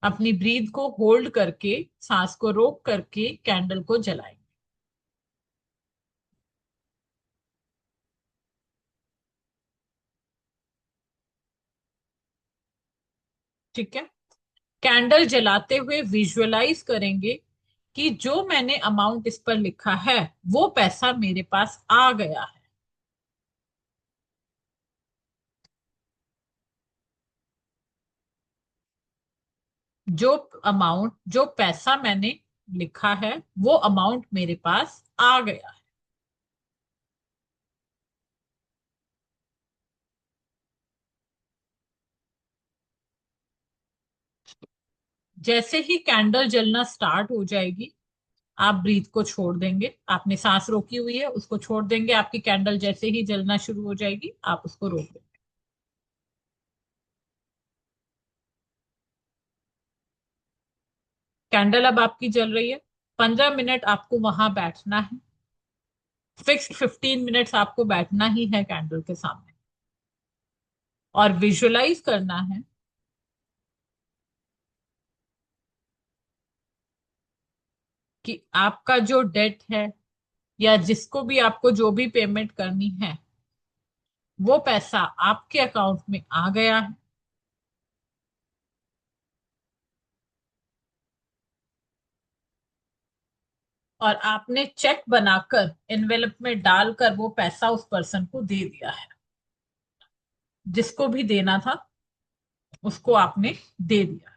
Speaker 1: अपनी ब्रीथ को होल्ड करके, सांस को रोक करके कैंडल को जलाएंगे। ठीक है। कैंडल जलाते हुए विजुअलाइज करेंगे कि जो मैंने अमाउंट इस पर लिखा है वो पैसा मेरे पास आ गया है। जो अमाउंट, जो पैसा मैंने लिखा है वो अमाउंट मेरे पास आ गया है। जैसे ही कैंडल जलना स्टार्ट हो जाएगी, आप ब्रीथ को छोड़ देंगे। आपने सांस रोकी हुई है, उसको छोड़ देंगे। आपकी कैंडल जैसे ही जलना शुरू हो जाएगी आप उसको रोक देंगे। कैंडल अब आपकी जल रही है, 15 मिनट आपको वहां बैठना है, फिक्स्ड 15 मिनट्स आपको बैठना ही है कैंडल के सामने, और विजुअलाइज करना है कि आपका जो डेट है, या जिसको भी आपको जो भी पेमेंट करनी है, वो पैसा आपके अकाउंट में आ गया है, और आपने चेक बनाकर एनवेलप में डालकर वो पैसा उस पर्सन को दे दिया है, जिसको भी देना था उसको आपने दे दिया।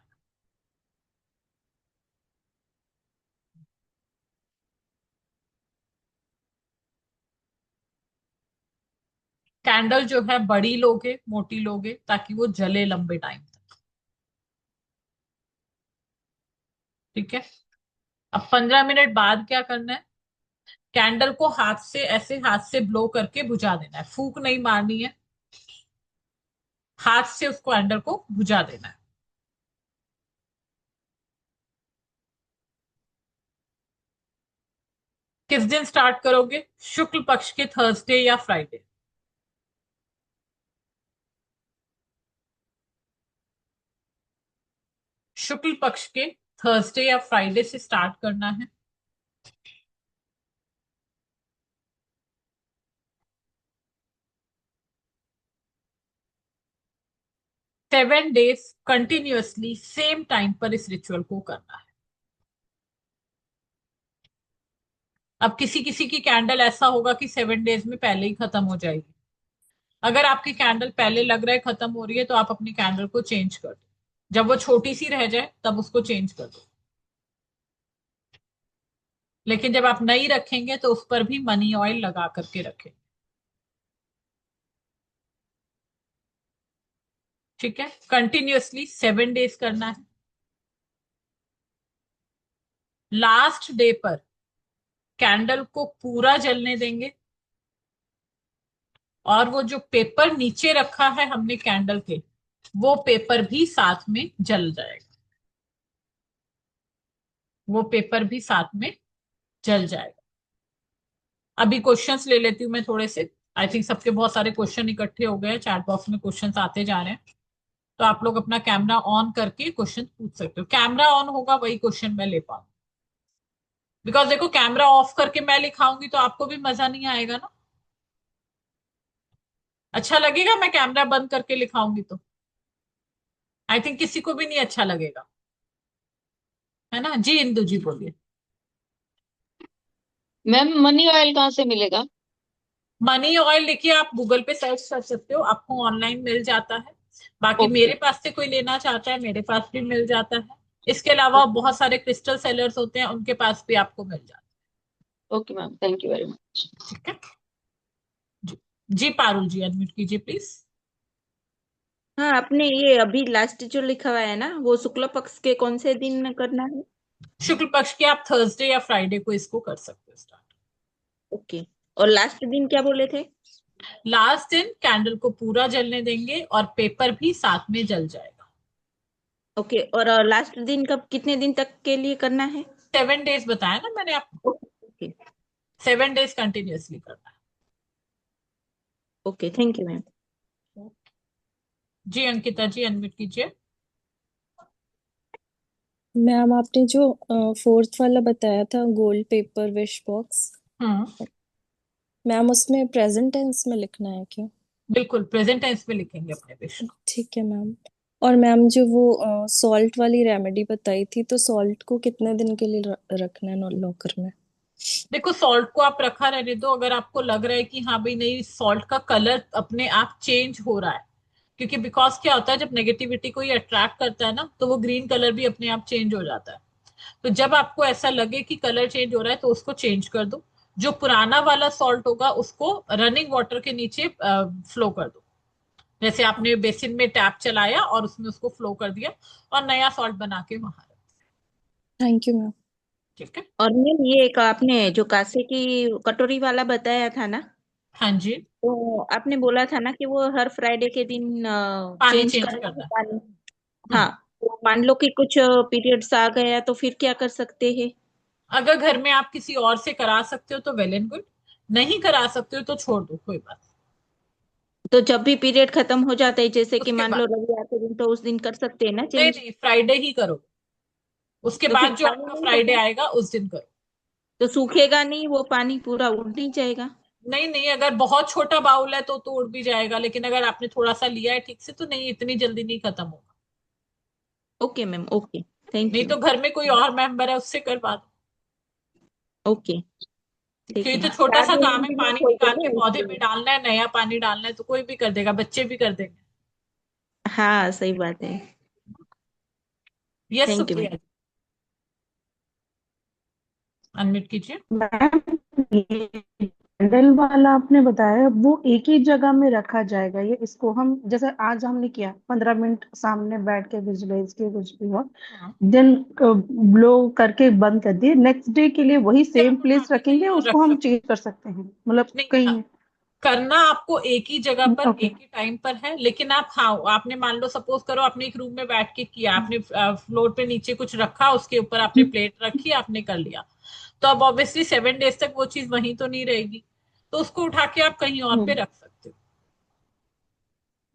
Speaker 1: कैंडल जो है बड़ी लोगे, मोटी लोगे, ताकि वो जले लंबे टाइम तक। ठीक है। अब 15 मिनट बाद क्या करना है, कैंडल को हाथ से ऐसे हाथ से ब्लो करके बुझा देना है, फूंक नहीं मारनी है, हाथ से उसको कैंडल को बुझा देना है। किस दिन स्टार्ट करोगे? शुक्ल पक्ष के थर्सडे या फ्राइडे। शुक्ल पक्ष के थर्सडे या फ्राइडे से स्टार्ट करना है। 7 डेज कंटिन्यूअसली सेम टाइम पर इस रिचुअल को करना है। अब किसी किसी की कैंडल ऐसा होगा कि 7 डेज में पहले ही खत्म हो जाएगी। अगर आपकी कैंडल पहले लग रहा है खत्म हो रही है, तो आप अपनी कैंडल को चेंज कर दो, जब वो छोटी सी रह जाए तब उसको चेंज कर दो। लेकिन जब आप नई रखेंगे तो उस पर भी मनी ऑयल लगा करके रखें। ठीक है। कंटिन्यूअसली 7 डेज करना है। लास्ट डे पर कैंडल को पूरा जलने देंगे, और वो जो पेपर नीचे रखा है हमने कैंडल के, वो पेपर भी साथ में जल जाएगा, वो पेपर भी साथ में जल जाएगा। अभी क्वेश्चंस ले लेती हूँ मैं थोड़े से। आई थिंक सबके बहुत सारे क्वेश्चन इकट्ठे हो गए हैं, चैट बॉक्स में क्वेश्चंस आते जा रहे हैं, तो आप लोग अपना कैमरा ऑन करके क्वेश्चन पूछ सकते हो। कैमरा ऑन होगा वही क्वेश्चन मैं ले पाऊँ, बिकॉज देखो कैमरा ऑफ करके मैं लिखाऊंगी तो आपको भी मजा नहीं आएगा ना। अच्छा लगेगा मैं कैमरा बंद करके लिखाऊंगी तो? आई थिंक किसी को भी नहीं अच्छा लगेगा, है ना। जी इंदु जी बोलिए।
Speaker 7: मैम मनी ऑयल कहाँ से मिलेगा?
Speaker 1: मनी ऑयल देखिए आप गूगल पे सर्च कर सकते हो, आपको ऑनलाइन मिल जाता है। बाकी
Speaker 7: ओके।
Speaker 1: मेरे पास से कोई लेना चाहता है, मेरे पास भी मिल जाता है। इसके अलावा बहुत सारे क्रिस्टल सेलर्स होते हैं, उनके पास भी आपको मिल जाता
Speaker 7: okay ma'am, thank you very much.
Speaker 1: है। ठीक है। जी, जी पारुल जी अनम्यूट कीजिए प्लीज।
Speaker 4: हाँ, आपने ये अभी लास्ट जो लिखा हुआ है ना, वो शुक्ल पक्ष के कौन से दिन करना है?
Speaker 1: शुक्ल पक्ष के आप थर्सडे या फ्राइडे को इसको कर सकते हो स्टार्ट।
Speaker 4: ओके। और लास्ट दिन क्या बोले थे?
Speaker 1: लास्ट दिन कैंडल को पूरा जलने देंगे और पेपर भी साथ में जल जाएगा।
Speaker 4: ओके। और लास्ट दिन कब, कितने दिन तक के लिए करना है?
Speaker 1: 7 डेज बताया ना मैंने आपको,
Speaker 4: ओके।
Speaker 1: 7 डेज कंटिन्यूअसली करना है।
Speaker 4: Okay, thank you ma'am.
Speaker 1: जी अंकिता जी अनम्यूट कीजिए।
Speaker 8: मैम आपने जो फोर्थ वाला बताया था gold paper wish box,
Speaker 1: hmm,
Speaker 8: ma'am उसमें प्रेजेंट टेंस में लिखना है क्या?
Speaker 1: बिल्कुल प्रेजेंट टेंस में लिखेंगे अपने विश को।
Speaker 8: ठीक है मैम। और मैम जो वो सॉल्ट वाली रेमेडी बताई थी, तो सॉल्ट को कितने दिन के लिए रखना है लॉकर में?
Speaker 1: देखो सॉल्ट को आप रखा रहने दो, अगर आपको लग रहा है कि हाँ भाई नहीं सॉल्ट का कलर अपने आप चेंज हो रहा है, क्योंकि बिकॉज क्या होता है जब नेगेटिविटी को ये अट्रैक्ट करता है ना, तो वो ग्रीन कलर भी अपने आप चेंज हो जाता है। तो जब आपको ऐसा लगे कि कलर चेंज हो रहा है तो उसको चेंज कर दो। जो पुराना वाला सॉल्ट होगा उसको रनिंग वाटर के नीचे फ्लो कर दो, जैसे आपने बेसिन में टैप चलाया और उसमें उसको फ्लो कर दिया, और नया सॉल्ट बना के वहां रख दिया।
Speaker 8: Thank you ma'am.
Speaker 1: ठीक है।
Speaker 4: और मैम ये एक आपने जो कांसे की कटोरी वाला बताया था ना,
Speaker 1: हाँ जी।
Speaker 4: तो आपने बोला था ना कि वो हर फ्राइडे के दिन
Speaker 1: पानी
Speaker 4: चेंज
Speaker 1: चेंज
Speaker 4: करना है
Speaker 1: करना है।
Speaker 4: पानी।
Speaker 1: हम्म।
Speaker 4: हाँ, तो मान लो कि कुछ पीरियड्स आ गया तो फिर क्या कर सकते हैं?
Speaker 1: अगर घर में आप किसी और से करा सकते हो तो वेल एंड गुड, नहीं करा सकते हो तो छोड़ दो, कोई बात
Speaker 4: तो जब भी पीरियड खत्म हो जाता है, जैसे
Speaker 1: नहीं।
Speaker 4: कि
Speaker 1: उसके
Speaker 4: मान लो
Speaker 1: बाद
Speaker 4: रविवार के दिन, तो उस दिन कर सकते हैं ना
Speaker 1: नहीं
Speaker 4: चेंज?
Speaker 1: नहीं, फ्राइडे ही करो, उसके
Speaker 4: तो फिर
Speaker 1: बाद जो
Speaker 4: पानी
Speaker 1: आपका
Speaker 4: नहीं
Speaker 1: फ्राइडे
Speaker 4: होगा?
Speaker 1: आएगा उस दिन करो।
Speaker 4: तो सूखेगा नहीं वो पानी, पूरा उड़ नहीं जाएगा?
Speaker 1: नहीं नहीं, अगर बहुत छोटा बाउल है तो उड़ भी जाएगा, लेकिन अगर आपने थोड़ा सा लिया है ठीक से तो नहीं, इतनी जल्दी नहीं खत्म होगा।
Speaker 4: ओके मैम, ओके, थैंक
Speaker 1: नहीं
Speaker 4: यू।
Speaker 1: तो घर में कोई और मेंबर है उससे करवा दो,
Speaker 4: ओके, ठीक
Speaker 1: क्योंकि
Speaker 4: है।
Speaker 1: तो छोटा
Speaker 4: चार
Speaker 1: सा
Speaker 4: दिन
Speaker 1: काम है,
Speaker 4: कंटिन्यू
Speaker 1: पानी
Speaker 4: खोलते
Speaker 1: निकाल
Speaker 4: हैं
Speaker 1: के
Speaker 4: ना
Speaker 1: पौधे में
Speaker 4: इसलिए।
Speaker 1: डालना है, नया पानी डालना है, तो कोई भी कर देगा, बच्चे भी कर देंगे।
Speaker 4: हाँ, सही बात है।
Speaker 1: Yes
Speaker 4: thank you ma'am.
Speaker 1: Supriya ji, unmute कीजिए।
Speaker 9: मैम, ये कैंडल वाला आपने बताया वो एक ही जगह में रखा जाएगा? ये इसको हम जैसे आज हमने किया 15 मिनट सामने बैठ के विजुलाइज के कुछ भी हो,
Speaker 1: हाँ,
Speaker 9: देन ब्लो करके बंद कर दिए, नेक्स्ट डे के लिए वही
Speaker 1: फिर
Speaker 9: सेम
Speaker 1: आप उठा
Speaker 9: प्लेस
Speaker 1: के कहीं
Speaker 9: रखेंगे,
Speaker 1: और
Speaker 9: उसको
Speaker 1: रख
Speaker 9: हम
Speaker 1: सकते
Speaker 9: चेंज कर सकते हैं मतलब
Speaker 1: हो। नहीं,
Speaker 9: कहीं?
Speaker 1: करना आपको एक ही जगह पर
Speaker 9: ओके।
Speaker 1: एक ही टाइम पर है, लेकिन आप, हाँ, आपने मान लो सपोज करो आपने एक रूम में बैठ के किया, आपने फ्लोर पे नीचे कुछ रखा, उसके ऊपर आपने प्लेट रखी, आपने कर लिया, तो अब ऑब्वियसली 7 डेज तक वो चीज वहीं तो नहीं रहेगी, तो उसको उठा के आप कहीं और पे रख सकते हो।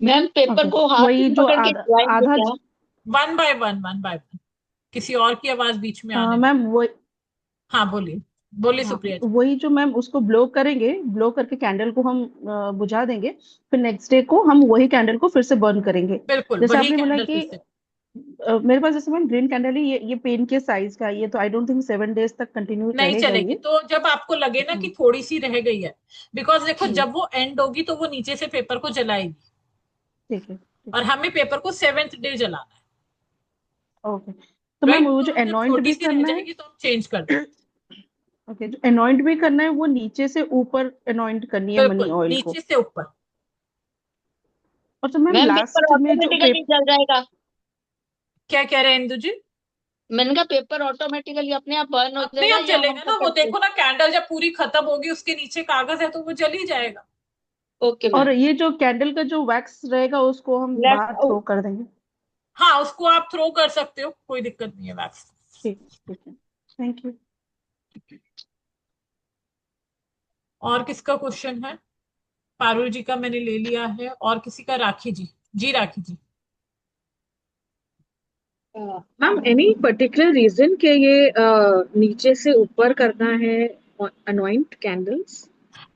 Speaker 7: मैम पेपर
Speaker 9: ओके,
Speaker 7: को हाथ
Speaker 9: वही
Speaker 7: में
Speaker 9: जो
Speaker 7: पकड़ के
Speaker 9: आधा
Speaker 7: चलाएंगे
Speaker 9: आधा
Speaker 7: क्या?
Speaker 1: One by one, one by one, किसी और की आवाज बीच में आने दो।
Speaker 9: मैम वो,
Speaker 1: हाँ बोलिए, बोलिए
Speaker 9: हाँ,
Speaker 1: सुप्रिया जी।
Speaker 9: वही जो मैम उसको ब्लो करेंगे, ब्लो करके कैंडल को हम बुझा देंगे, फिर नेक्स्ट डे को हम वही कैंडल को फिर से बर्न करेंगे।
Speaker 1: बिल्कुल
Speaker 9: जैसे
Speaker 1: वही
Speaker 9: आपने बोला
Speaker 1: कैंडल फिर
Speaker 9: कि
Speaker 1: से।
Speaker 9: मेरे पास जैसे मैम ग्रीन कैंडल है, ये पेन के साइज का है, ये तो आई डोंट थिंक 7 डेज तक कंटिन्यू
Speaker 1: नहीं
Speaker 9: रहेगा
Speaker 1: चलेगी,
Speaker 9: ये।
Speaker 1: तो जब आपको लगे ना कि
Speaker 9: हम्म,
Speaker 1: थोड़ी सी रह गई है, बिकॉज देखो
Speaker 9: हम्म,
Speaker 1: जब वो एंड होगी तो वो नीचे से पेपर को जलाएगी,
Speaker 9: ठीक है, ठीक
Speaker 1: और
Speaker 9: है।
Speaker 1: हमें पेपर को 7th डे जलाना है।
Speaker 9: ओके, तो मैम
Speaker 1: राइट,
Speaker 9: वो
Speaker 1: तो
Speaker 9: जो
Speaker 1: अब जब
Speaker 9: अनॉइंट
Speaker 1: छोटी
Speaker 9: भी
Speaker 1: सी रह
Speaker 9: करना है,
Speaker 1: जाएगी तो हम चेंज कर देंगे।
Speaker 9: ओके, जो अनॉइंट भी करना है वो नीचे से ऊपर अनॉइंट करनी है मनी
Speaker 1: बिल्कुल
Speaker 9: ऑयल को?
Speaker 1: नीचे से ऊपर।
Speaker 9: और तो मैम
Speaker 7: मैम पेपर
Speaker 9: लास्ट में जो
Speaker 7: ऑटोमेटिकली जल जाएगा?
Speaker 1: क्या कह रहे हैं इंदु जी?
Speaker 7: मैंने कहा पेपर ऑटोमेटिकली अपने आप बर्न हो
Speaker 1: अपने
Speaker 7: जाएगा
Speaker 1: आप
Speaker 7: या
Speaker 1: जलेगा
Speaker 7: हमको
Speaker 1: ना, वो
Speaker 7: करके?
Speaker 1: देखो ना, कैंडल जब पूरी खत्म होगी उसके नीचे कागज है तो वो जल ही जाएगा।
Speaker 7: ओके
Speaker 9: और
Speaker 7: मैम।
Speaker 9: ये जो कैंडल का जो वैक्स रहेगा उसको हम बाहर
Speaker 7: लेट्स।
Speaker 9: थ्रो कर देंगे?
Speaker 1: हाँ, उसको आप थ्रो कर सकते हो, कोई दिक्कत नहीं है वैक्स।
Speaker 9: ठीक, ठीक है, थैंक यू।
Speaker 1: और किसका क्वेश्चन है? पारुल जी का मैंने ले लिया है, और किसी का? राखी जी, जी राखी जी।
Speaker 5: मैम एनी पर्टिकुलर रीजन के ये नीचे से ऊपर करना है अनॉइंट कैंडल्स?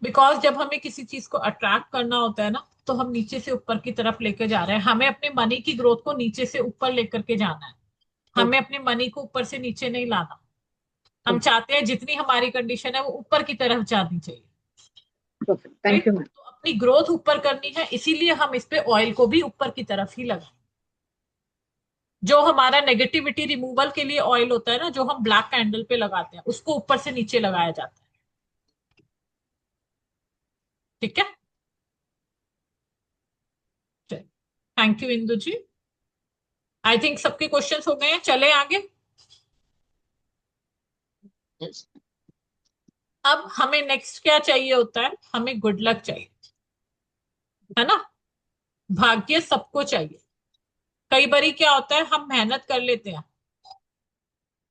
Speaker 1: बिकॉज जब हमें किसी चीज को अट्रैक्ट करना होता है ना, तो हम नीचे से ऊपर की तरफ लेकर जा रहे हैं, हमें अपने मनी की ग्रोथ को नीचे से ऊपर लेकर के जाना है, हमें अपने मनी को ऊपर से नीचे नहीं लाना। हम चाहते हैं जितनी हमारी कंडीशन है वो ऊपर की तरफ जानी चाहिए।
Speaker 5: Perfect, thank
Speaker 1: right,
Speaker 5: you ma'am.
Speaker 1: तो अपनी ग्रोथ ऊपर करनी है, इसीलिए हम इस पे ऑयल को भी ऊपर की तरफ ही लगाएं। जो हमारा नेगेटिविटी रिमूवल के लिए ऑयल होता है ना, जो हम ब्लैक कैंडल पे लगाते हैं, उसको ऊपर से नीचे लगाया जाता है। ठीक है, thank you Indu ji. I think सबके क्वेश्चंस हो गए हैं, चले आगे।
Speaker 7: Yes.
Speaker 1: अब हमें नेक्स्ट क्या चाहिए होता है? हमें गुड लक चाहिए, है ना? भाग्य सबको चाहिए। कई बारी क्या होता है, हम मेहनत कर लेते हैं,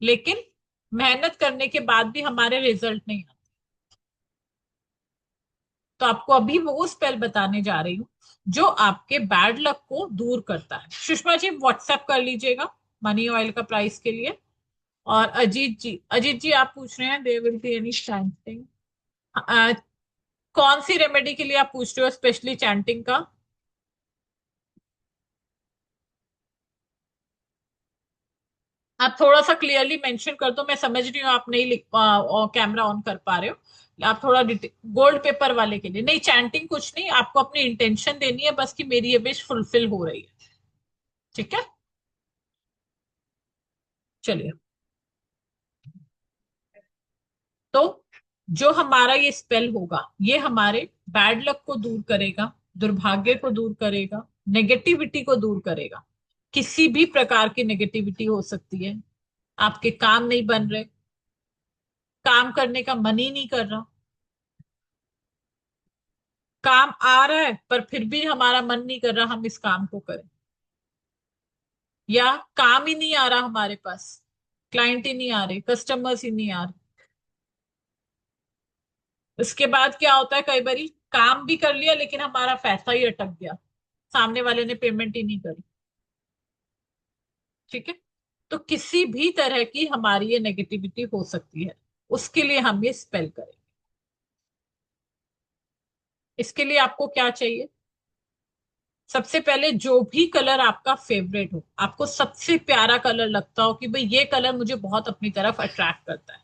Speaker 1: लेकिन मेहनत करने के बाद भी हमारे रिजल्ट नहीं आते। तो आपको अभी वो स्पेल बताने जा रही हूँ जो आपके बैड लक को दूर करता है। सुषमा जी व्हाट्सएप कर लीजिएगा मनी ऑयल का प्राइस के लिए। और अजीत जी आप पूछ रहे हैं there will be any chanting? कौन सी रेमेडी के लिए आप पूछ रहे हो, स्पेशली चैंटिंग का? आप थोड़ा सा क्लियरली मेंशन कर दो, मैं समझ रही हूँ आप नहीं लिख कैमरा ऑन कर पा रहे हो। आप थोड़ा गोल्ड पेपर वाले के लिए नहीं, चैंटिंग कुछ नहीं, आपको अपनी इंटेंशन देनी है बस कि मेरी ये विश फुलफिल हो रही है। ठीक है, चलिए। तो जो हमारा ये स्पेल होगा, ये हमारे बैड लक को दूर करेगा, दुर्भाग्य को दूर करेगा, नेगेटिविटी को दूर करेगा। किसी भी प्रकार की नेगेटिविटी हो सकती है, आपके काम नहीं बन रहे, काम करने का मन ही नहीं कर रहा, काम आ रहा है पर फिर भी हमारा मन नहीं कर रहा हम इस काम को करें, या काम ही नहीं आ रहा हमारे पास, क्लाइंट ही नहीं आ रहे, कस्टमर्स ही नहीं आ रहे। उसके बाद क्या होता है, कई बारी काम भी कर लिया लेकिन हमारा पैसा ही अटक गया, सामने वाले ने पेमेंट ही नहीं करी। ठीक है, तो किसी भी तरह की हमारी ये नेगेटिविटी हो सकती है, उसके लिए हम ये स्पेल करें। इसके लिए आपको क्या चाहिए, सबसे पहले जो भी कलर आपका फेवरेट हो, आपको सबसे प्यारा कलर लगता हो कि भाई ये कलर मुझे बहुत अपनी तरफ अट्रैक्ट करता है,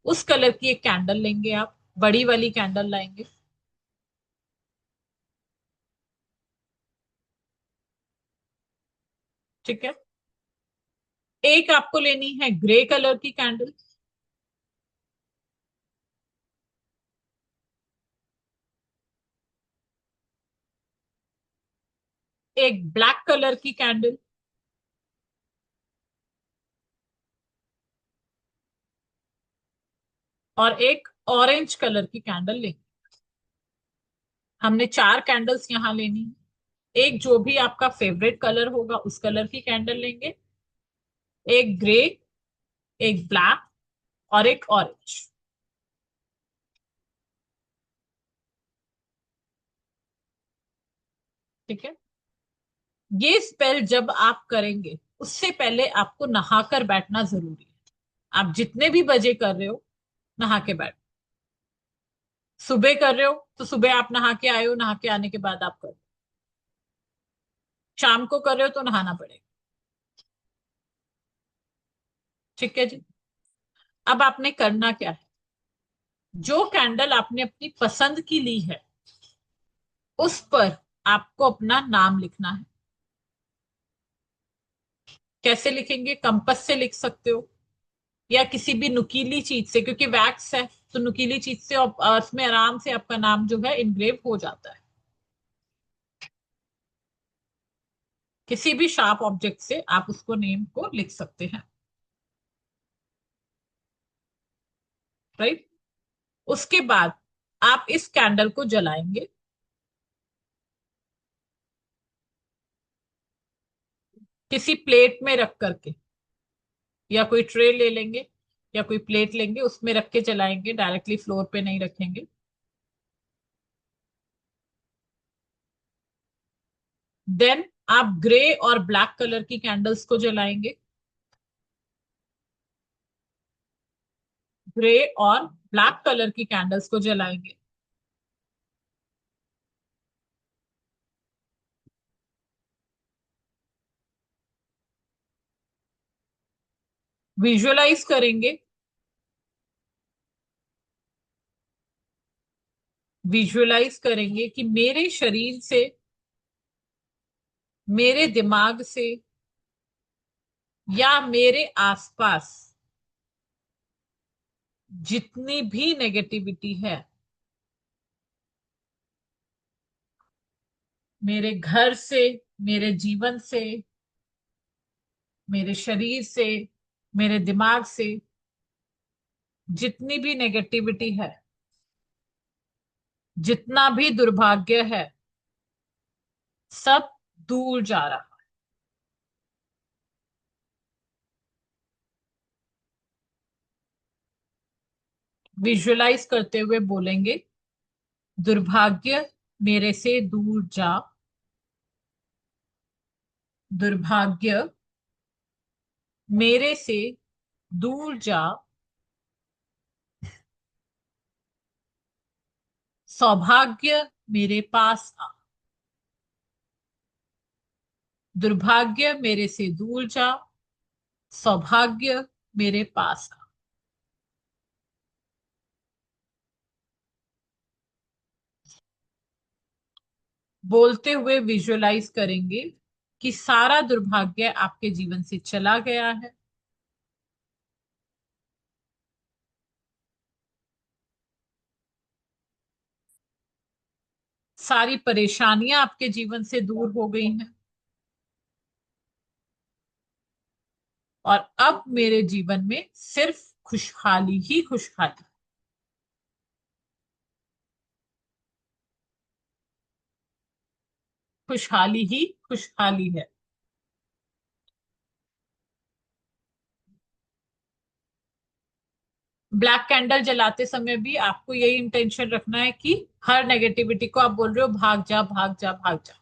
Speaker 1: उस कलर की एक कैंडल लेंगे आप, बड़ी वाली कैंडल लाएंगे। ठीक है, एक आपको लेनी है ग्रे कलर की कैंडल, एक ब्लैक कलर की कैंडल, और एक ऑरेंज कलर की कैंडल लेंगे। हमने 4 कैंडल्स यहां लेनी है। एक जो भी आपका फेवरेट कलर होगा उस कलर की कैंडल लेंगे, एक ग्रे, एक ब्लैक और एक ऑरेंज। ठीक है, ये स्पेल जब आप करेंगे उससे पहले आपको नहाकर बैठना जरूरी है। आप जितने भी बजे कर रहे हो, नहा के बैठ। सुबह कर रहे हो तो सुबह आप नहा के आए हो, नहा के आने के बाद आप करो। शाम को कर रहे हो तो नहाना पड़ेगा। ठीक है जी, अब आपने करना क्या है, जो कैंडल आपने अपनी पसंद की ली है उस पर आपको अपना नाम लिखना है। कैसे लिखेंगे, कंपास से लिख सकते हो या किसी भी नुकीली चीज से, क्योंकि वैक्स है तो नुकीली चीज से उसमें आराम से आपका नाम जो है इनग्रेव हो जाता है। किसी भी शार्प ऑब्जेक्ट से आप उसको नेम को लिख सकते हैं। राइट, उसके बाद आप इस कैंडल को जलाएंगे, किसी प्लेट में रख करके, या कोई ट्रे ले लेंगे या कोई प्लेट लेंगे, उसमें रख के जलाएंगे, डायरेक्टली फ्लोर पे नहीं रखेंगे। देन आप ग्रे और ब्लैक कलर की कैंडल्स को जलाएंगे, ग्रे और ब्लैक कलर की कैंडल्स को जलाएंगे। विजुअलाइज करेंगे, विजुअलाइज करेंगे कि मेरे शरीर से, मेरे दिमाग से या मेरे आसपास जितनी भी नेगेटिविटी है, मेरे घर से, मेरे जीवन से, मेरे शरीर से, मेरे दिमाग से जितनी भी नेगेटिविटी है, जितना भी दुर्भाग्य है, सब दूर जा रहा। विजुअलाइज करते हुए बोलेंगे, दुर्भाग्य मेरे से दूर जा, दुर्भाग्य मेरे से दूर जा, सौभाग्य मेरे पास आ। दुर्भाग्य मेरे से दूर जा, सौभाग्य मेरे पास आ। बोलते हुए विजुअलाइज करेंगे कि सारा दुर्भाग्य आपके जीवन से चला गया है, सारी परेशानियां आपके जीवन से दूर हो गई हैं, और अब मेरे जीवन में सिर्फ खुशहाली ही खुशहाली, खुशहाली ही खुशहाली है। ब्लैक कैंडल जलाते समय भी आपको यही इंटेंशन रखना है कि हर नेगेटिविटी को आप बोल रहे हो भाग जा भाग जा भाग जा।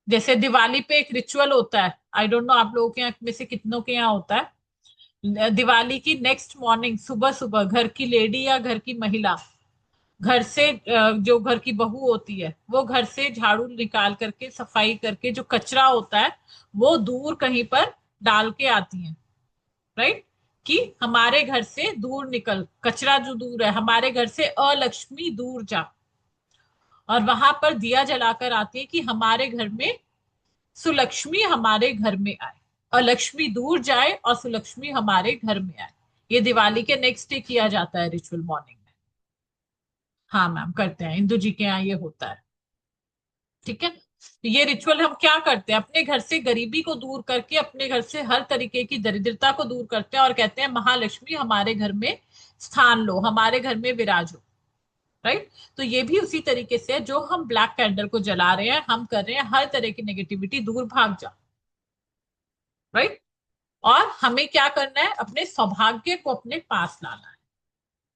Speaker 1: जैसे दिवाली पे एक रिचुअल होता है, आई डोंट नो आप लोगों के यहाँ में से कितनों के यहाँ होता है, दिवाली की नेक्स्ट मॉर्निंग सुबह सुबह घर की लेडी या घर की महिला घर से जो घर की बहू होती है वो घर से झाड़ू निकाल करके सफाई करके जो कचरा होता है वो दूर कहीं पर डाल के आती है, राइट, कि हमारे घर से दूर निकल, कचरा जो दूर है हमारे घर से, अलक्ष्मी दूर जा। और वहां पर दिया जलाकर आती है कि हमारे घर में सुलक्ष्मी हमारे घर में आए, अलक्ष्मी दूर जाए और सुलक्ष्मी हमारे घर में आए। ये दिवाली के नेक्स्ट डे किया जाता है रिचुअल मॉर्निंग में। हाँ मैम करते हैं, इंदु जी के यहाँ ये होता है। ठीक है, तो ये रिचुअल हम क्या करते हैं, अपने घर से गरीबी को दूर करके अपने घर से हर तरीके की दरिद्रता को दूर करते हैं और कहते हैं महालक्ष्मी हमारे घर में स्थान लो, हमारे घर में विराजो, राइट। तो ये भी उसी तरीके से है, जो हम ब्लैक कैंडल को जला रहे हैं हम कर रहे हैं हर तरह की नेगेटिविटी दूर भाग जा, राइट। और हमें क्या करना है, अपने सौभाग्य को अपने पास लाना है।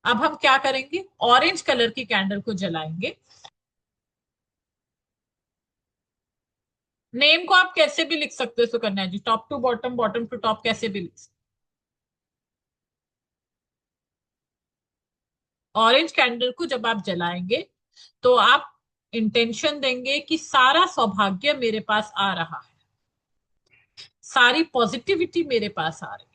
Speaker 1: अब हम क्या करेंगे, ऑरेंज कलर की कैंडल को जलाएंगे। नेम को आप कैसे भी लिख सकते हो Sukanya ji, top to bottom, bottom to top, कैसे भी लिख सकते। ऑरेंज कैंडल को जब आप जलाएंगे तो आप इंटेंशन देंगे कि सारा सौभाग्य मेरे पास आ रहा है, सारी पॉजिटिविटी मेरे पास आ रही है।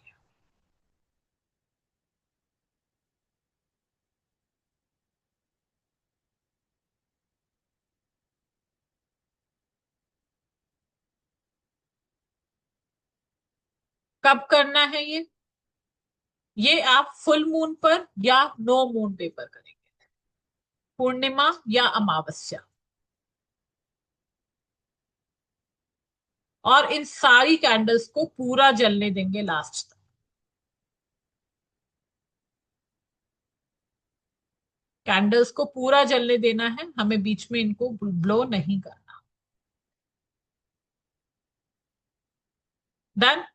Speaker 1: कब करना है ये आप फुल मून पर या नो मून डे पर करेंगे, पूर्णिमा या अमावस्या। और इन सारी कैंडल्स को पूरा जलने देंगे लास्ट तक। कैंडल्स को पूरा जलने देना है, हमें बीच में इनको ब्लो नहीं करना। डन।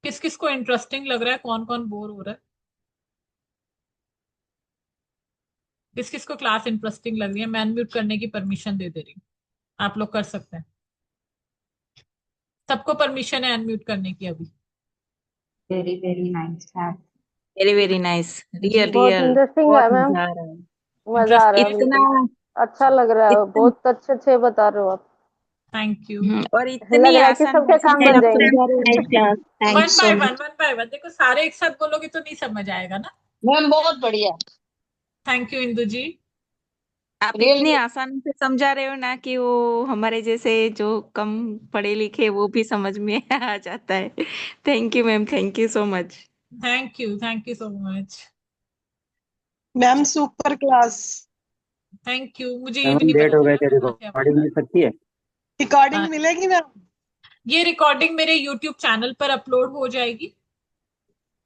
Speaker 1: किस किस को इंटरेस्टिंग लग रहा है, कौन कौन बोर हो रहा है, किस किस को क्लास इंटरेस्टिंग लग रही है, मैं अनम्यूट करने की परमिशन दे रही हूँ, आप लोग कर सकते हैं। सबको परमिशन है अनम्यूट करने की अभी।
Speaker 4: Very very nice very very nice, real
Speaker 6: बहुत
Speaker 4: रियल
Speaker 6: इंटरेस्टिंग
Speaker 4: बहुत
Speaker 6: है मैम,
Speaker 4: मजा आ रहा है।
Speaker 6: मजा आ रहा है
Speaker 4: इतना
Speaker 6: बिल्कुल, अच्छा लग रहा है,
Speaker 4: इतना
Speaker 6: बहुत अच्छे अच्छे बता रहे हो आप।
Speaker 1: Thank you.
Speaker 4: और
Speaker 6: लग
Speaker 4: इतनी
Speaker 6: रहा है कि
Speaker 4: आसान
Speaker 6: सबके
Speaker 4: भाषा
Speaker 6: काम
Speaker 4: में
Speaker 6: बन
Speaker 4: आप
Speaker 6: जाएंगे।
Speaker 4: समझा रहे हो ना।
Speaker 7: Thanks so much
Speaker 1: one by one देखो, सारे एक साथ बोलोगे तो नहीं समझ आएगा ना।
Speaker 7: मैम, बहुत बढ़िया।
Speaker 1: थैंक यू इंदु जी।
Speaker 4: आप इतनी
Speaker 7: रियली
Speaker 4: आसान से समझा रहे हो ना कि वो हमारे जैसे जो कम पढ़े लिखे वो भी समझ में आ जाता है। Thank you ma'am, thank you so much.
Speaker 1: Thank you so much.
Speaker 10: Ma'am super class.
Speaker 1: Thank you, मुझे ये भी
Speaker 2: मैम
Speaker 1: नहीं
Speaker 2: लेट
Speaker 1: पता
Speaker 2: हो गए
Speaker 1: चला
Speaker 2: थे,
Speaker 1: कहाँ थे आप
Speaker 2: रिकॉर्डिंग
Speaker 1: लोग।
Speaker 2: मिल सकती है?
Speaker 10: रिकॉर्डिंग
Speaker 1: हाँ,
Speaker 10: मिलेगी मैम?
Speaker 1: ये रिकॉर्डिंग मेरे YouTube चैनल पर अपलोड हो जाएगी।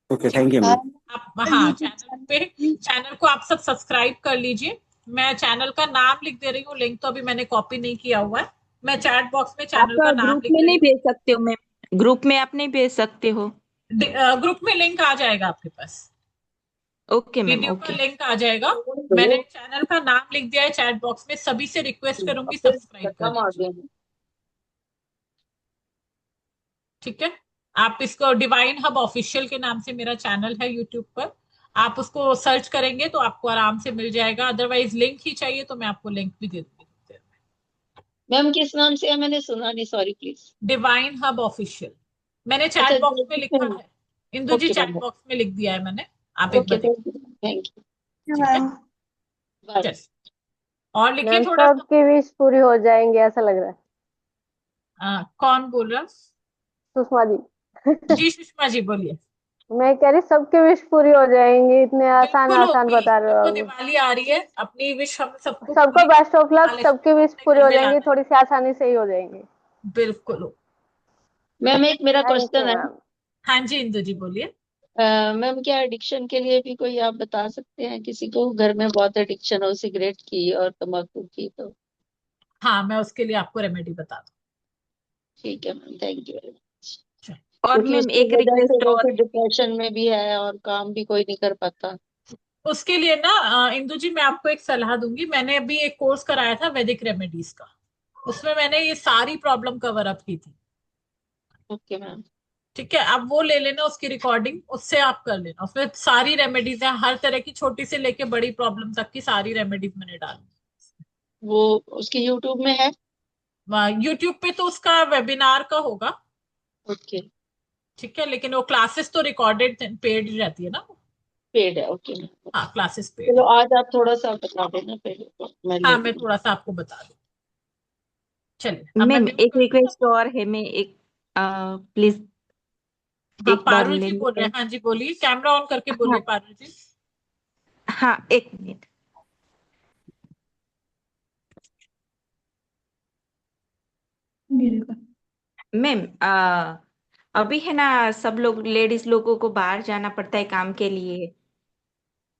Speaker 2: ओके,
Speaker 1: ठीक
Speaker 2: थैंक यू
Speaker 1: है,
Speaker 2: मैम।
Speaker 1: आप हाँ
Speaker 10: यूट्यूब
Speaker 1: चैनल पे, चैनल को आप सब सब्सक्राइब कर लीजिए। मैं चैनल का नाम लिख दे रही हूँ, लिंक तो अभी मैंने कॉपी नहीं किया हुआ है, मैं चैट बॉक्स में चैनल
Speaker 4: आप
Speaker 1: का नाम
Speaker 4: ग्रुप
Speaker 1: लिख
Speaker 4: में
Speaker 1: रही
Speaker 4: नहीं
Speaker 1: हूँ।
Speaker 4: भेज सकते हो मैम, ग्रुप में आप नहीं भेज सकते हो?
Speaker 1: ग्रुप में लिंक आ जाएगा आपके पास,
Speaker 4: ओके मैम,
Speaker 1: वीडियो का
Speaker 4: ओके।
Speaker 1: लिंक आ जाएगा। मैंने चैनल का नाम लिख दिया है चैट बॉक्स में, सभी से रिक्वेस्ट करूंगी सब्सक्राइब कर
Speaker 7: खत्म हो
Speaker 1: लीजिए।
Speaker 7: गया।
Speaker 1: ठीक है, आप इसको डिवाइन हब ऑफिशियल के नाम से मेरा चैनल है यूट्यूब पर, आप उसको सर्च करेंगे तो आपको आराम से मिल जाएगा। अदरवाइज लिंक ही चाहिए तो मैं आपको लिंक भी दे दूंगी।
Speaker 7: मैम किस नाम से है, मैंने सुना नहीं, sorry please.
Speaker 1: Divine hub official मैंने
Speaker 7: अच्छा,
Speaker 1: चैट बॉक्स में लिखा है, इंदु जी
Speaker 7: ओके
Speaker 1: चैट
Speaker 7: मैम,
Speaker 1: बॉक्स में लिख दिया है मैंने, आप एक
Speaker 7: ओके
Speaker 1: बार देख।
Speaker 7: थैंक यू
Speaker 1: ठीक है,
Speaker 10: मैम।
Speaker 7: बाय।
Speaker 1: चल और लिखिए
Speaker 6: मैम
Speaker 1: थोड़ा सा।
Speaker 6: सबकी विश पूरी हो जाएंगे ऐसा लग रहा है।
Speaker 1: कौन बोल रहा?
Speaker 6: सुषमा जी।
Speaker 1: जी सुषमा जी बोलिए।
Speaker 6: मैं कह रही सबकी विश पूरी हो जाएंगी, इतने आसान
Speaker 1: बिल्कुल
Speaker 6: आसान
Speaker 1: होगी,
Speaker 6: बता रहे हो
Speaker 1: देखो
Speaker 6: आप।
Speaker 1: दिवाली आ रही है, अपनी विश हम सबको
Speaker 6: सबको
Speaker 1: पूरी
Speaker 6: बेस्ट
Speaker 1: करनी
Speaker 6: ऑफ
Speaker 1: है,
Speaker 6: लक,
Speaker 1: महालक्ष्मी
Speaker 6: सबकी
Speaker 1: को
Speaker 6: विश
Speaker 1: अपने
Speaker 6: पूरी
Speaker 1: घर
Speaker 6: हो
Speaker 1: में
Speaker 6: जाएंगी,
Speaker 1: लाना है।
Speaker 6: थोड़ी सी आसानी से ही हो जाएंगी।
Speaker 1: बिल्कुल हो।
Speaker 7: मैम एक मेरा
Speaker 6: थैंक यू
Speaker 7: क्वेश्चन है।
Speaker 6: मैम।
Speaker 1: हाँ जी इंदु जी बोलिए।
Speaker 7: मैम क्या एडिक्शन के लिए भी कोई आप बता सकते हैं, किसी को घर में बहुत एडिक्शन हो सिगरेट की और तम्बाकू की, तो
Speaker 1: हाँ, मैं उसके लिए आपको रेमेडी बता दूँ।
Speaker 7: ठीक है ma'am, thank you very much.
Speaker 4: और
Speaker 7: क्योंकि
Speaker 4: मैम
Speaker 7: उसकी
Speaker 4: एक
Speaker 7: वजह से
Speaker 4: रिक्वेस्ट
Speaker 7: वो
Speaker 4: और
Speaker 7: फिर डिप्रेशन में भी है और काम भी कोई नहीं कर पाता।
Speaker 1: उसके लिए ना इंदु जी, मैं आपको एक सलाह दूंगी। मैंने अभी एक कोर्स कराया था वैदिक रेमेडीज का, उसमें मैंने ये सारी प्रॉब्लम कवर अप की थी।
Speaker 7: Okay ma'am.
Speaker 1: ठीक है, आप वो ले लेना, उसकी रिकॉर्डिंग उससे आप कर लेना। उसमें सारी रेमेडीज है, हर तरह की, छोटी से लेके बड़ी प्रॉब्लम तक की सारी रेमेडीज मैंने डाली।
Speaker 7: वो उसकी यूट्यूब में है?
Speaker 1: यूट्यूब पे तो उसका वेबिनार का होगा।
Speaker 7: ओके।
Speaker 1: ठीक है, लेकिन वो क्लासेस तो रिकॉर्डेड पेड रहती है ना।
Speaker 7: पेड है, ओके मैम।
Speaker 1: हाँ, क्लासेस पेड
Speaker 7: चलो
Speaker 1: है।
Speaker 7: आज आप थोड़ा सा बता देना पहले तो मैं ले
Speaker 1: हाँ, मैं
Speaker 7: लूंगी।
Speaker 1: थोड़ा सा आपको बता दूँ। चलिए, अब मैं
Speaker 4: मैम
Speaker 1: म्यूट
Speaker 4: एक
Speaker 1: कर दूँ
Speaker 4: रिक्वेस्ट
Speaker 1: सबको।
Speaker 4: और है, मैं एक प्लीज
Speaker 1: हाँ,
Speaker 4: एक बार
Speaker 1: पारुल जी
Speaker 4: लेने
Speaker 1: बोल रहे
Speaker 4: का।
Speaker 1: हैं। हाँ जी, बोलिए, कैमरा ऑन करके
Speaker 4: हाँ
Speaker 1: बोलिए पारुल जी।
Speaker 4: हाँ, एक मिनट। मैम अभी है ना, सब लोग लेडीज लोगों को बाहर जाना पड़ता है काम के लिए,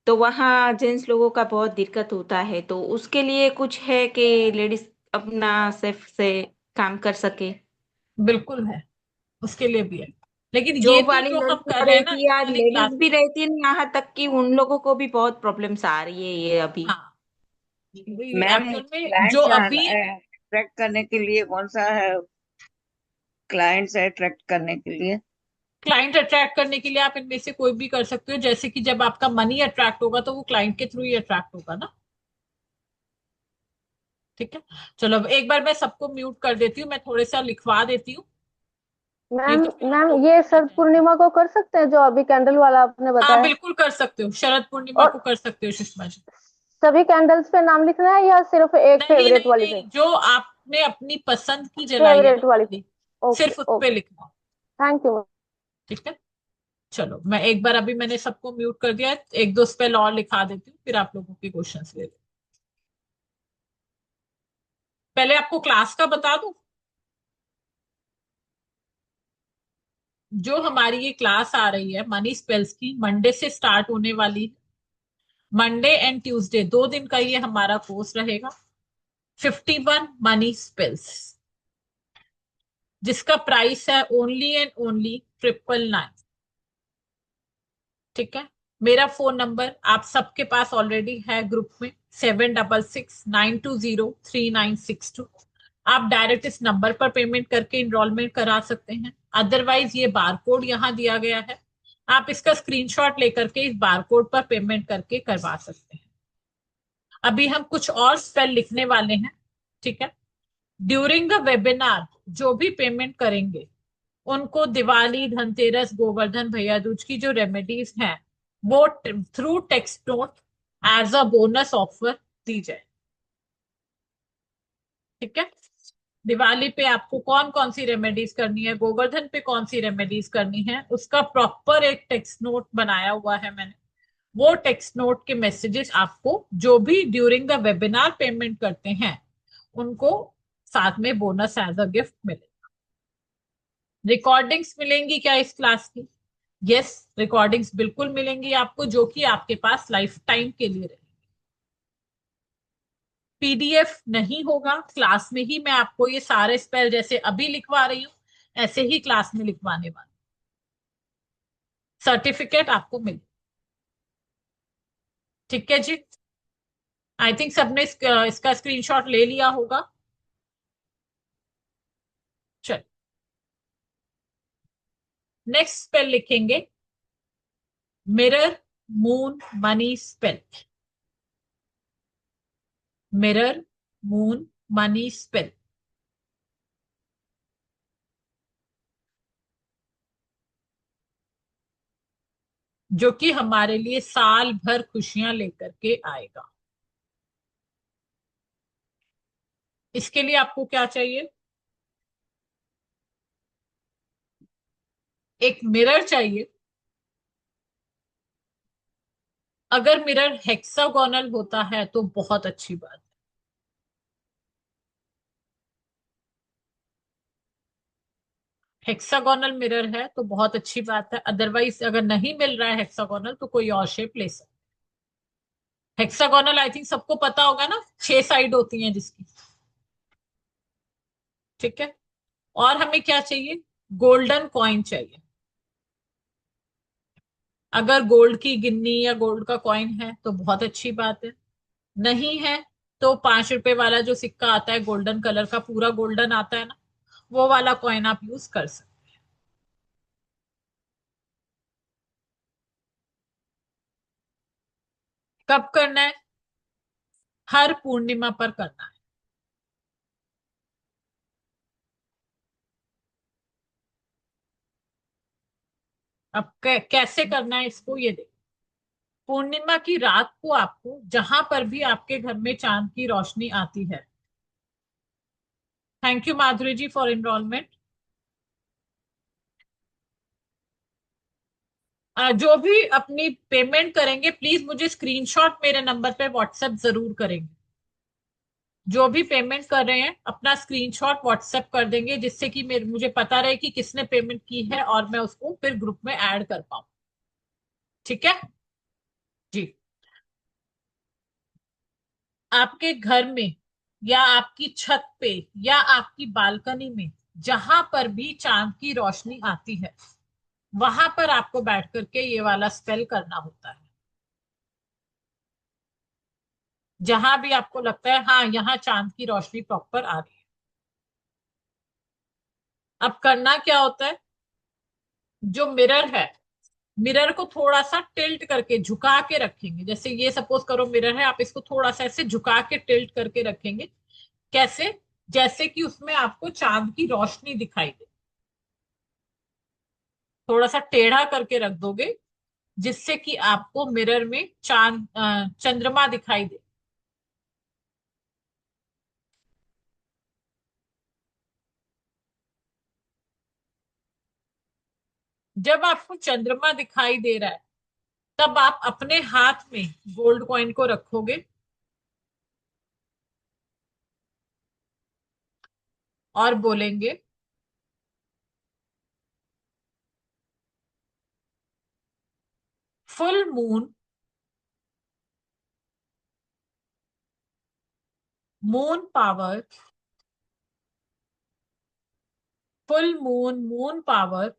Speaker 4: तो वहाँ जेंट्स लोगों का बहुत दिक्कत होता है, तो उसके लिए कुछ है कि लेडीज अपना सेफ से काम कर सके।
Speaker 1: बिल्कुल है, उसके लिए भी है। लेकिन ये
Speaker 4: जॉब
Speaker 1: तो
Speaker 4: वाली
Speaker 1: जो हम
Speaker 4: लड़कियां
Speaker 1: कर रहे हैं ना,
Speaker 4: रहती
Speaker 1: इस
Speaker 4: है, आज
Speaker 1: वाली
Speaker 4: लेडीज
Speaker 1: क्लास
Speaker 4: भी
Speaker 1: में।
Speaker 4: रहती है, यहाँ तक कि उन लोगों को भी बहुत प्रॉब्लम्स आ रही है ये अभी।
Speaker 1: हाँ,
Speaker 11: मैम,
Speaker 1: एक्चुअल में जो
Speaker 11: क्लाइंट्स
Speaker 1: अभी
Speaker 11: अट्रैक्ट करने के लिए कौन सा है? क्लाइंट्स अट्रैक्ट करने के लिए
Speaker 1: क्लाइंट अट्रैक्ट करने के लिए आप इनमें से कोई भी कर सकते हो। जैसे कि जब आपका मनी अट्रैक्ट होगा तो वो क्लाइंट के थ्रू ही अट्रैक्ट होगा ना। ठीक है, चलो अब एक बार मैं सबको म्यूट कर देती हूँ, मैं थोड़े सा लिखवा देती हूँ, नहीं
Speaker 6: मैम
Speaker 1: तो फिर आप
Speaker 6: मैम
Speaker 1: लोगों
Speaker 6: ये
Speaker 1: को नहीं
Speaker 6: शरद
Speaker 1: जाएगा।
Speaker 6: पूर्णिमा को कर सकते हैं जो अभी कैंडल वाला आपने
Speaker 1: हाँ,
Speaker 6: बताया?
Speaker 1: बिल्कुल कर सकते हो, शरद पूर्णिमा
Speaker 6: और
Speaker 1: को कर सकते हो सुषमा जी।
Speaker 6: सभी कैंडल्स पे नाम लिखना है या सिर्फ एक
Speaker 1: नहीं
Speaker 6: फेवरेट
Speaker 1: नहीं
Speaker 6: वाली पे?
Speaker 1: नहीं, जो आपने अपनी पसंद की जलाई है ना
Speaker 6: फेवरेट वाली पे।
Speaker 1: दिवाली,
Speaker 6: ओके
Speaker 1: सिर्फ उस पे
Speaker 6: ओके।
Speaker 1: लिखना।
Speaker 6: Thank you.
Speaker 1: ठीक है, चलो मैं एक बार, अभी मैंने सबको म्यूट कर दिया है, एक दो स्पेल और लिखा देती हूँ, फिर आप लोगों के क्वेश्चंस ले लें। पहले आपको क्लास का बता दूं। जो हमारी ये क्लास आ रही है मनी स्पेल्स की, मंडे से स्टार्ट होने वाली। मंडे एंड ट्यूसडे 2 दिन का ये हमारा कोर्स रहेगा। 51 मनी स्पेल्स, जिसका प्राइस है ओनली एंड ओनली 999। ठीक है, मेरा फोन नंबर आप सबके पास ऑलरेडी है ग्रुप में, 7669203962। आप डायरेक्ट इस नंबर पर पेमेंट करके इनरोलमेंट करा सकते हैं। अदरवाइज ये बारकोड यहाँ दिया गया है, आप इसका स्क्रीनशॉट लेकर के इस बारकोड पर पेमेंट करके करवा सकते हैं। अभी हम कुछ और स्पेल लिखने वाले हैं। ठीक है, ड्यूरिंग द वेबिनार जो भी पेमेंट करेंगे उनको दिवाली, धनतेरस, गोवर्धन, भैया दूज की जो रेमेडीज हैं वो through text note as a bonus offer दी जाए। ठीक है, दिवाली पे आपको कौन कौन सी रेमेडीज करनी है, गोवर्धन पे कौन सी रेमेडीज करनी है, उसका प्रॉपर एक टेक्स्ट नोट बनाया हुआ है मैंने। वो टेक्स्ट नोट के मैसेजेस आपको जो भी ड्यूरिंग द वेबिनार पेमेंट करते हैं उनको साथ में बोनस एज अ गिफ्ट मिले। रिकॉर्डिंग्स मिलेंगी क्या इस क्लास की? यस, रिकॉर्डिंग्स बिल्कुल मिलेंगी आपको, जो कि आपके पास लाइफ टाइम के लिए रहेगी। पीडीएफ नहीं होगा, क्लास में ही मैं आपको ये सारे स्पेल जैसे अभी लिखवा रही हूँ ऐसे ही क्लास में लिखवाने वाली। सर्टिफिकेट आपको मिले। ठीक है जी, आई थिंक सबने इसका स्क्रीनशॉट ले लिया होगा। चल, नेक्स्ट स्पेल लिखेंगे mirror moon money spell. Mirror moon money spell, जो कि हमारे लिए साल भर खुशियां लेकर के आएगा। इसके लिए आपको क्या चाहिए? एक मिरर चाहिए। अगर मिरर हेक्सागोनल होता है तो बहुत अच्छी बात। हेक्सागोनल मिरर है तो बहुत अच्छी बात है, अदरवाइज अगर नहीं मिल रहा है हेक्सागोनल तो कोई और शेप ले सकते। हेक्सागोनल आई थिंक सबको पता होगा ना, 6 साइड होती हैं जिसकी। ठीक है। और हमें क्या चाहिए, गोल्डन कॉइन चाहिए। अगर गोल्ड की गिन्नी या गोल्ड का कॉइन है तो बहुत अच्छी बात है, नहीं है तो 5 रुपए वाला जो सिक्का आता है गोल्डन कलर का, पूरा गोल्डन आता है ना, वो वाला कॉइन आप यूज कर सकते। कब करना है, हर पूर्णिमा पर करना है। अब कैसे करना है इसको ये देखो। पूर्णिमा की रात को आपको जहां पर भी आपके घर में चांद की रोशनी आती है, thank you Madhuri ji for enrolment. जो भी अपनी पेमेंट करेंगे प्लीज मुझे स्क्रीनशॉट मेरे नंबर पे व्हाट्सएप जरूर करेंगे। जो भी पेमेंट कर रहे हैं अपना स्क्रीनशॉट व्हाट्सएप कर देंगे, जिससे कि मेरे मुझे पता रहे कि किसने पेमेंट की है और मैं उसको फिर ग्रुप में ऐड कर पाऊं। ठीक है जी। आपके घर में या आपकी छत पे या आपकी बालकनी में जहां पर भी चांद की रोशनी आती है, वहां पर आपको बैठ करके ये वाला स्पेल करना होता है। जहां भी आपको लगता है हाँ यहाँ चांद की रोशनी प्रॉपर आ रही है। अब करना क्या होता है, जो मिरर है, मिरर को थोड़ा सा टिल्ट करके झुका के रखेंगे। जैसे ये सपोज करो मिरर है, आप इसको थोड़ा सा ऐसे झुका के टिल्ट करके रखेंगे। कैसे, जैसे कि उसमें आपको चांद की रोशनी दिखाई दे। थोड़ा सा टेढ़ा करके रख दोगे जिससे कि आपको मिरर में चंद्रमा दिखाई दे। जब आपको चंद्रमा दिखाई दे रहा है तब आप अपने हाथ में गोल्ड कॉइन को रखोगे और बोलेंगे full moon, moon power, full moon, moon power,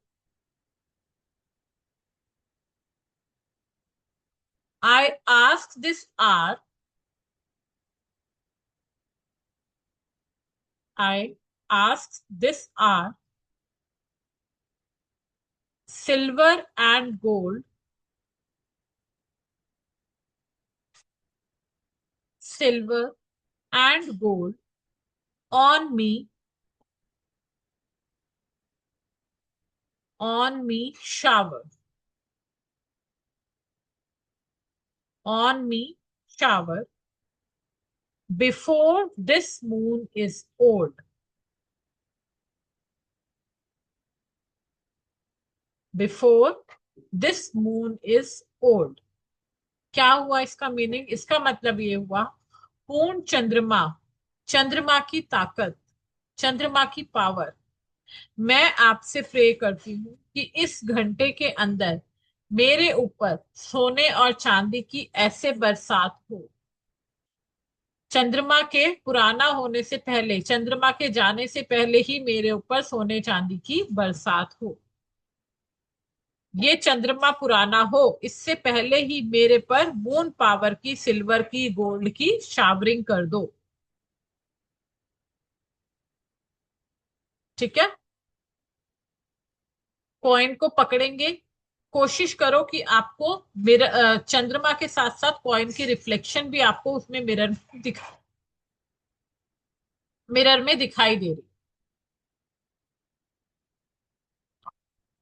Speaker 1: I ask this hour, I ask this hour, silver and gold, silver and gold on me shower, on me shower, before this moon is old, before this moon is old। क्या हुआ इसका meaning, इसका मतलब ये हुआ पूर्ण चंद्रमा, चंद्रमा की ताकत, चंद्रमा की पावर, मैं आपसे प्रे करती हूँ कि इस घंटे के अंदर मेरे ऊपर सोने और चांदी की ऐसे बरसात हो, चंद्रमा के पुराना होने से पहले, चंद्रमा के जाने से पहले ही मेरे ऊपर सोने चांदी की बरसात हो। ये चंद्रमा पुराना हो इससे पहले ही मेरे पर मून पावर की, सिल्वर की, गोल्ड की शावरिंग कर दो। ठीक है, कॉइन को पकड़ेंगे, कोशिश करो कि आपको मिरर, चंद्रमा के साथ साथ कॉइन की रिफ्लेक्शन भी आपको उसमें मिरर में दिखाई दे रही।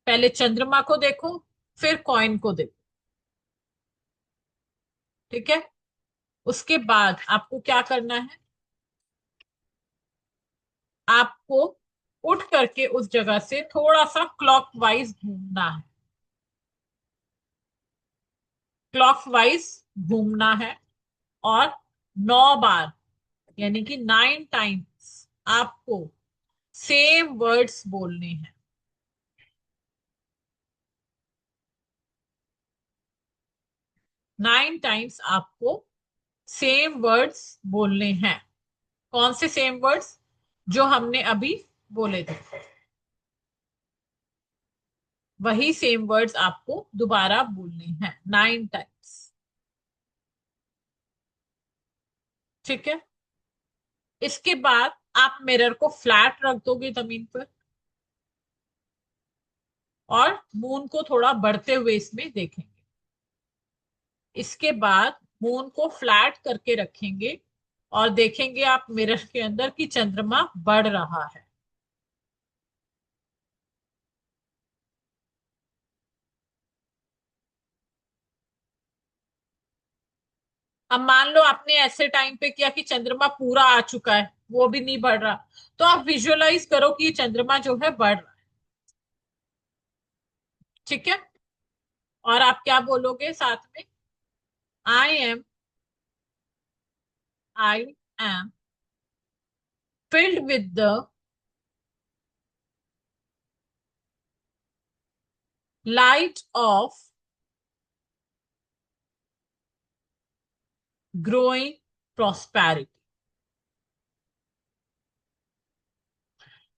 Speaker 1: पहले चंद्रमा को देखो फिर कॉइन को देखो। ठीक है, उसके बाद आपको क्या करना है, आपको उठ करके उस जगह से थोड़ा सा क्लॉकवाइज घूमना है, क्लॉकवाइज घूमना है और 9 बार यानी कि 9 टाइम्स आपको सेम वर्ड्स बोलने हैं। 9 टाइम्स आपको सेम वर्ड्स बोलने हैं। कौन से सेम वर्ड्स, जो हमने अभी बोले थे, वही सेम वर्ड्स आपको दोबारा बोलने हैं 9 टाइम्स। ठीक है। इसके बाद आप मिरर को फ्लैट रख दोगे जमीन पर, और मून को थोड़ा बढ़ते हुए इसमें देखेंगे। इसके बाद मून को फ्लैट करके रखेंगे और देखेंगे आप मिरर के अंदर कि चंद्रमा बढ़ रहा है। अब मान लो आपने ऐसे टाइम पे किया कि चंद्रमा पूरा आ चुका है, वो भी नहीं बढ़ रहा, तो आप विजुअलाइज करो कि ये चंद्रमा जो है बढ़ रहा है। ठीक है। और आप क्या बोलोगे साथ में? I am, I am filled with the light of growing prosperity।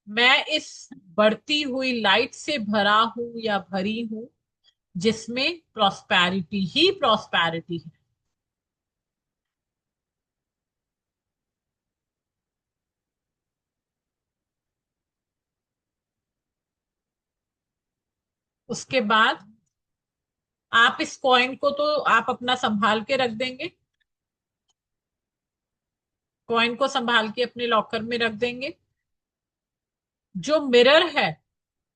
Speaker 1: मैं इस बढ़ती हुई लाइट से भरा हूं या भरी हूं जिसमें प्रॉस्पेरिटी ही प्रॉस्पेरिटी है। उसके बाद आप इस कॉइन को तो आप अपना संभाल के रख देंगे, कॉइन को संभाल के अपने लॉकर में रख देंगे। जो मिरर है,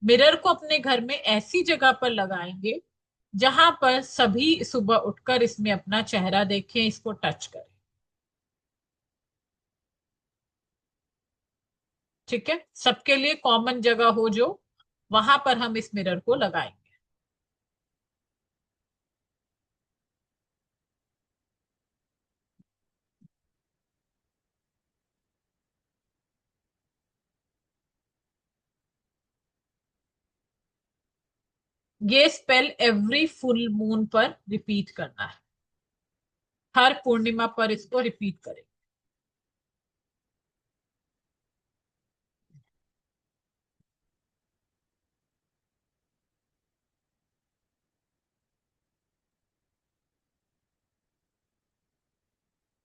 Speaker 1: मिरर को अपने घर में ऐसी जगह पर लगाएंगे जहां पर सभी सुबह उठकर इसमें अपना चेहरा देखें, इसको टच करें। ठीक है। सबके लिए कॉमन जगह हो जो, वहां पर हम इस मिरर को लगाएंगे। ये स्पेल एवरी फुल मून पर रिपीट करना है, हर पूर्णिमा पर इसको रिपीट करें।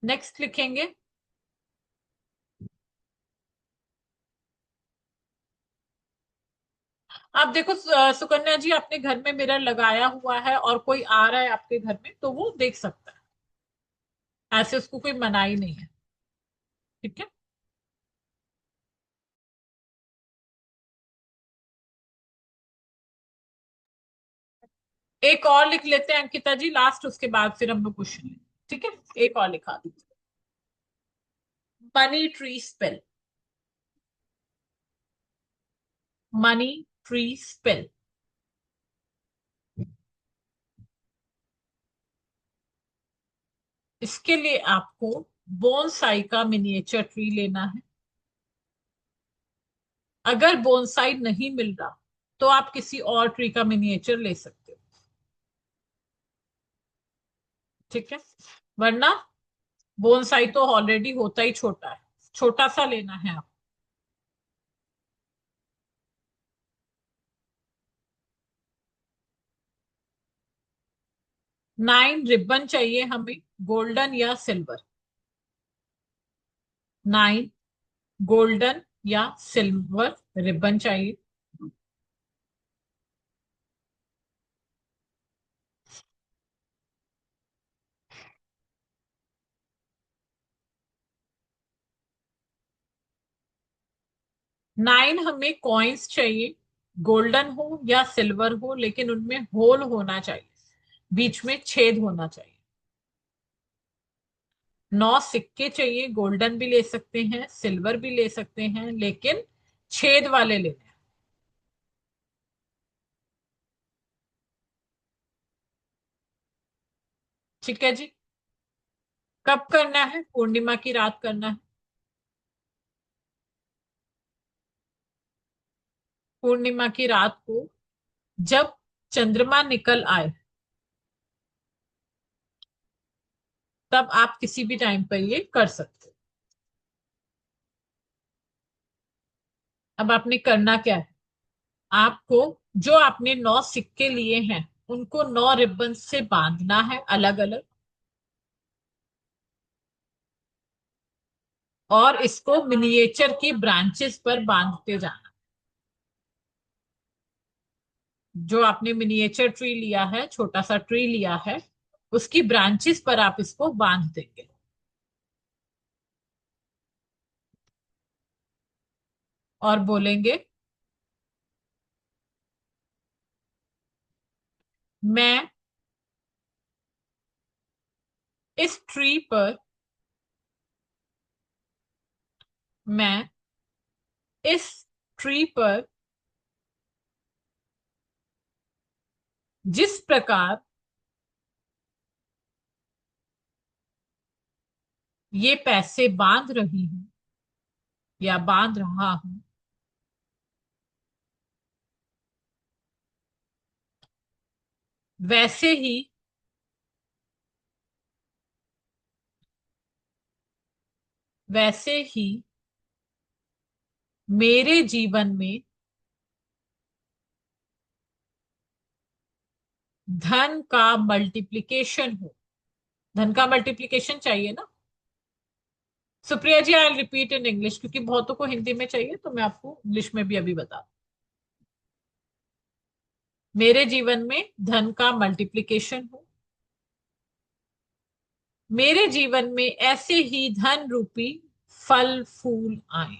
Speaker 1: नेक्स्ट लिखेंगे, आप देखो सुकन्या जी, आपने घर में मिरर लगाया हुआ है और कोई आ रहा है आपके घर में तो वो देख सकता है, ऐसे उसको कोई मनाही नहीं है। ठीक है। एक और लिख लेते हैं अंकिता जी लास्ट, उसके बाद फिर हम लोग क्वेश्चन लेंगे। ठीक है, एक और लिखा दीजिए, money tree spell, money tree spell. इसके लिए आपको बोनसाई का मिनिएचर ट्री लेना है। अगर बोनसाई नहीं मिल रहा तो आप किसी और ट्री का मिनिएचर ले सकते हो। ठीक है। वरना बोनसाई तो ऑलरेडी होता ही छोटा है, छोटा सा लेना है आप। 9 रिबन चाहिए हमें, गोल्डन या सिल्वर। 9 गोल्डन या सिल्वर रिबन चाहिए। 9 हमें कॉइन्स चाहिए, गोल्डन हो या सिल्वर हो लेकिन उनमें होल होना चाहिए, बीच में छेद होना चाहिए। 9 सिक्के चाहिए, गोल्डन भी ले सकते हैं सिल्वर भी ले सकते हैं लेकिन छेद वाले लेने हैं। ठीक है जी। कब करना है? पूर्णिमा की रात करना है। पूर्णिमा की रात को जब चंद्रमा निकल आए तब आप किसी भी टाइम पर ये कर सकते हो। अब आपने करना क्या है, आपको जो आपने 9 सिक्के लिए हैं उनको 9 रिबन से बांधना है अलग अलग, और इसको मिनिएचर की ब्रांचेस पर बांधते जाना। जो आपने मिनिएचर ट्री लिया है, छोटा सा ट्री लिया है, उसकी ब्रांचेस पर आप इसको बांध देंगे। और बोलेंगे मैं इस ट्री पर, मैं इस ट्री पर जिस प्रकार ये पैसे बांध रही हूं या बांध रहा हूं, वैसे ही वैसे ही मेरे जीवन में धन का मल्टीप्लिकेशन हो। धन का मल्टीप्लिकेशन चाहिए ना सुप्रिया जी? आई रिपीट इन इंग्लिश, क्योंकि बहुतों को हिंदी में चाहिए, तो मैं आपको इंग्लिश में भी अभी बता। मेरे जीवन में धन का मल्टीप्लिकेशन हो, मेरे जीवन में ऐसे ही धन रूपी फल फूल आए।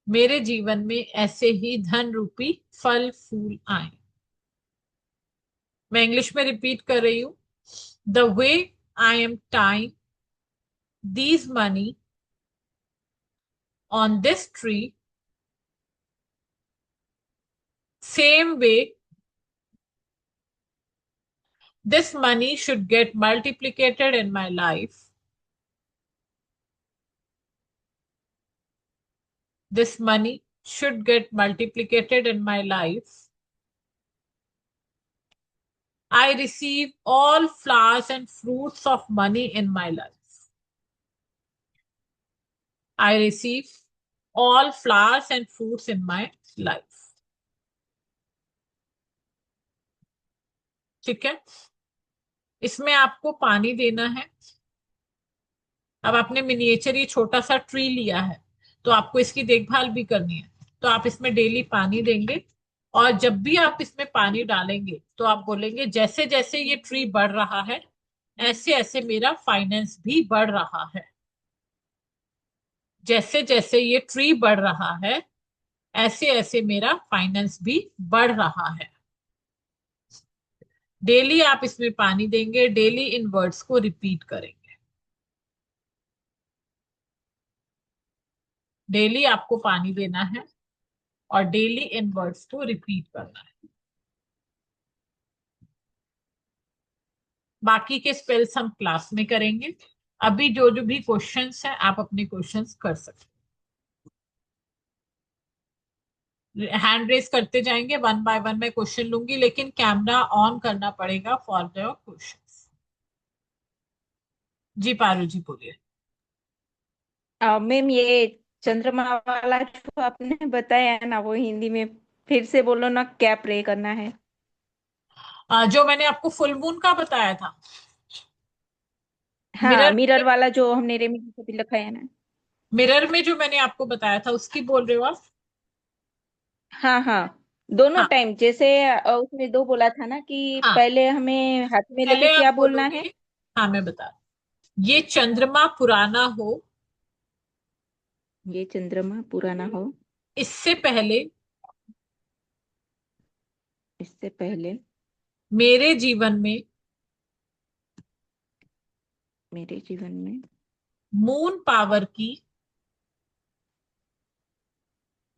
Speaker 1: मेरे जीवन में ऐसे ही धन रूपी फल फूल आए। मैं इंग्लिश में रिपीट कर रही हूं। The way I am time these money on this tree, same way this money should get multiplicated in my life. This money should get multiplicated in my life. I receive all flowers and fruits of money in my life. I receive all flowers and fruits in my life. ठीक है, इसमें आपको पानी देना है। अब आपने miniature ये छोटा सा ट्री लिया है, तो आपको इसकी देखभाल भी करनी है, तो आप इसमें डेली पानी देंगे। और जब भी आप इसमें पानी डालेंगे तो आप बोलेंगे जैसे जैसे ये ट्री बढ़ रहा है, ऐसे ऐसे मेरा फाइनेंस भी बढ़ रहा है। जैसे जैसे ये ट्री बढ़ रहा है, ऐसे ऐसे मेरा फाइनेंस भी बढ़ रहा है। डेली आप इसमें पानी देंगे, डेली इन वर्ड्स को रिपीट करेंगे। डेली आपको पानी देना है और डेली इन वर्ड्स को रिपीट करना है। बाकी के स्पेल्स हम क्लास में करेंगे। अभी जो जो भी क्वेश्चंस हैं आप अपने क्वेश्चंस कर सकते हैं। हैंड रेस करते जाएंगे, वन बाय वन मैं क्वेश्चन लूंगी, लेकिन कैमरा ऑन करना पड़ेगा फॉर द क्वेश्चंस। जी पारू जी बोलिए।
Speaker 4: मैम ये चंद्रमा वाला जो आपने बताया ना, वो हिंदी में फिर से बोलो ना, क्या प्रे करना है?
Speaker 1: जो मैंने आपको फुल मून का बताया था,
Speaker 4: हाँ, मिरर वाला जो हमने रेमेडी को भी लिखा है ना।
Speaker 1: मिरर में जो मैंने आपको बताया था उसकी बोल रहे हो आप?
Speaker 4: हाँ हाँ, दोनों
Speaker 1: हाँ
Speaker 4: टाइम। जैसे उसमें दो बोला था ना कि
Speaker 1: हाँ,
Speaker 4: पहले हमें हाथ में लेके
Speaker 1: पहले
Speaker 4: क्या
Speaker 1: आप
Speaker 4: बोलना
Speaker 1: बोलोगे,
Speaker 4: है?
Speaker 1: हाँ मैं बता, ये चंद्रमा पुराना हो,
Speaker 4: ये चंद्रमा पुराना हो,
Speaker 1: इससे पहले
Speaker 4: इससे पहले
Speaker 1: मेरे जीवन में
Speaker 4: मेरे जीवन में
Speaker 1: मून पावर की,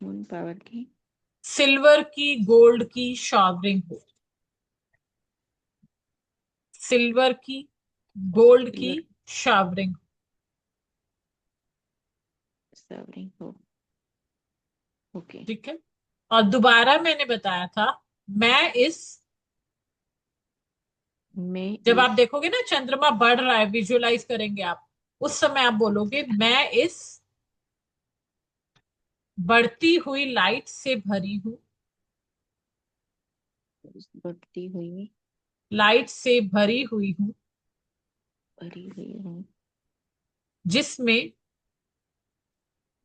Speaker 4: मून पावर की,
Speaker 1: सिल्वर की, गोल्ड की शॉवरिंग हो। सिल्वर की, गोल्ड की शॉवरिंग
Speaker 4: सवरिंग हो। ओके।
Speaker 1: ठीक है। और दोबारा मैंने बताया था, मैं इस,
Speaker 4: मैं
Speaker 1: जब आप
Speaker 4: इस
Speaker 1: देखोगे ना चंद्रमा बढ़ रहा है, विजुअलाइज करेंगे आप, उस समय आप बोलोगे मैं इस बढ़ती हुई लाइट से भरी हूं,
Speaker 4: बढ़ती हुई
Speaker 1: लाइट से भरी हुई हूं,
Speaker 4: भरी हुई हूँ,
Speaker 1: जिसमें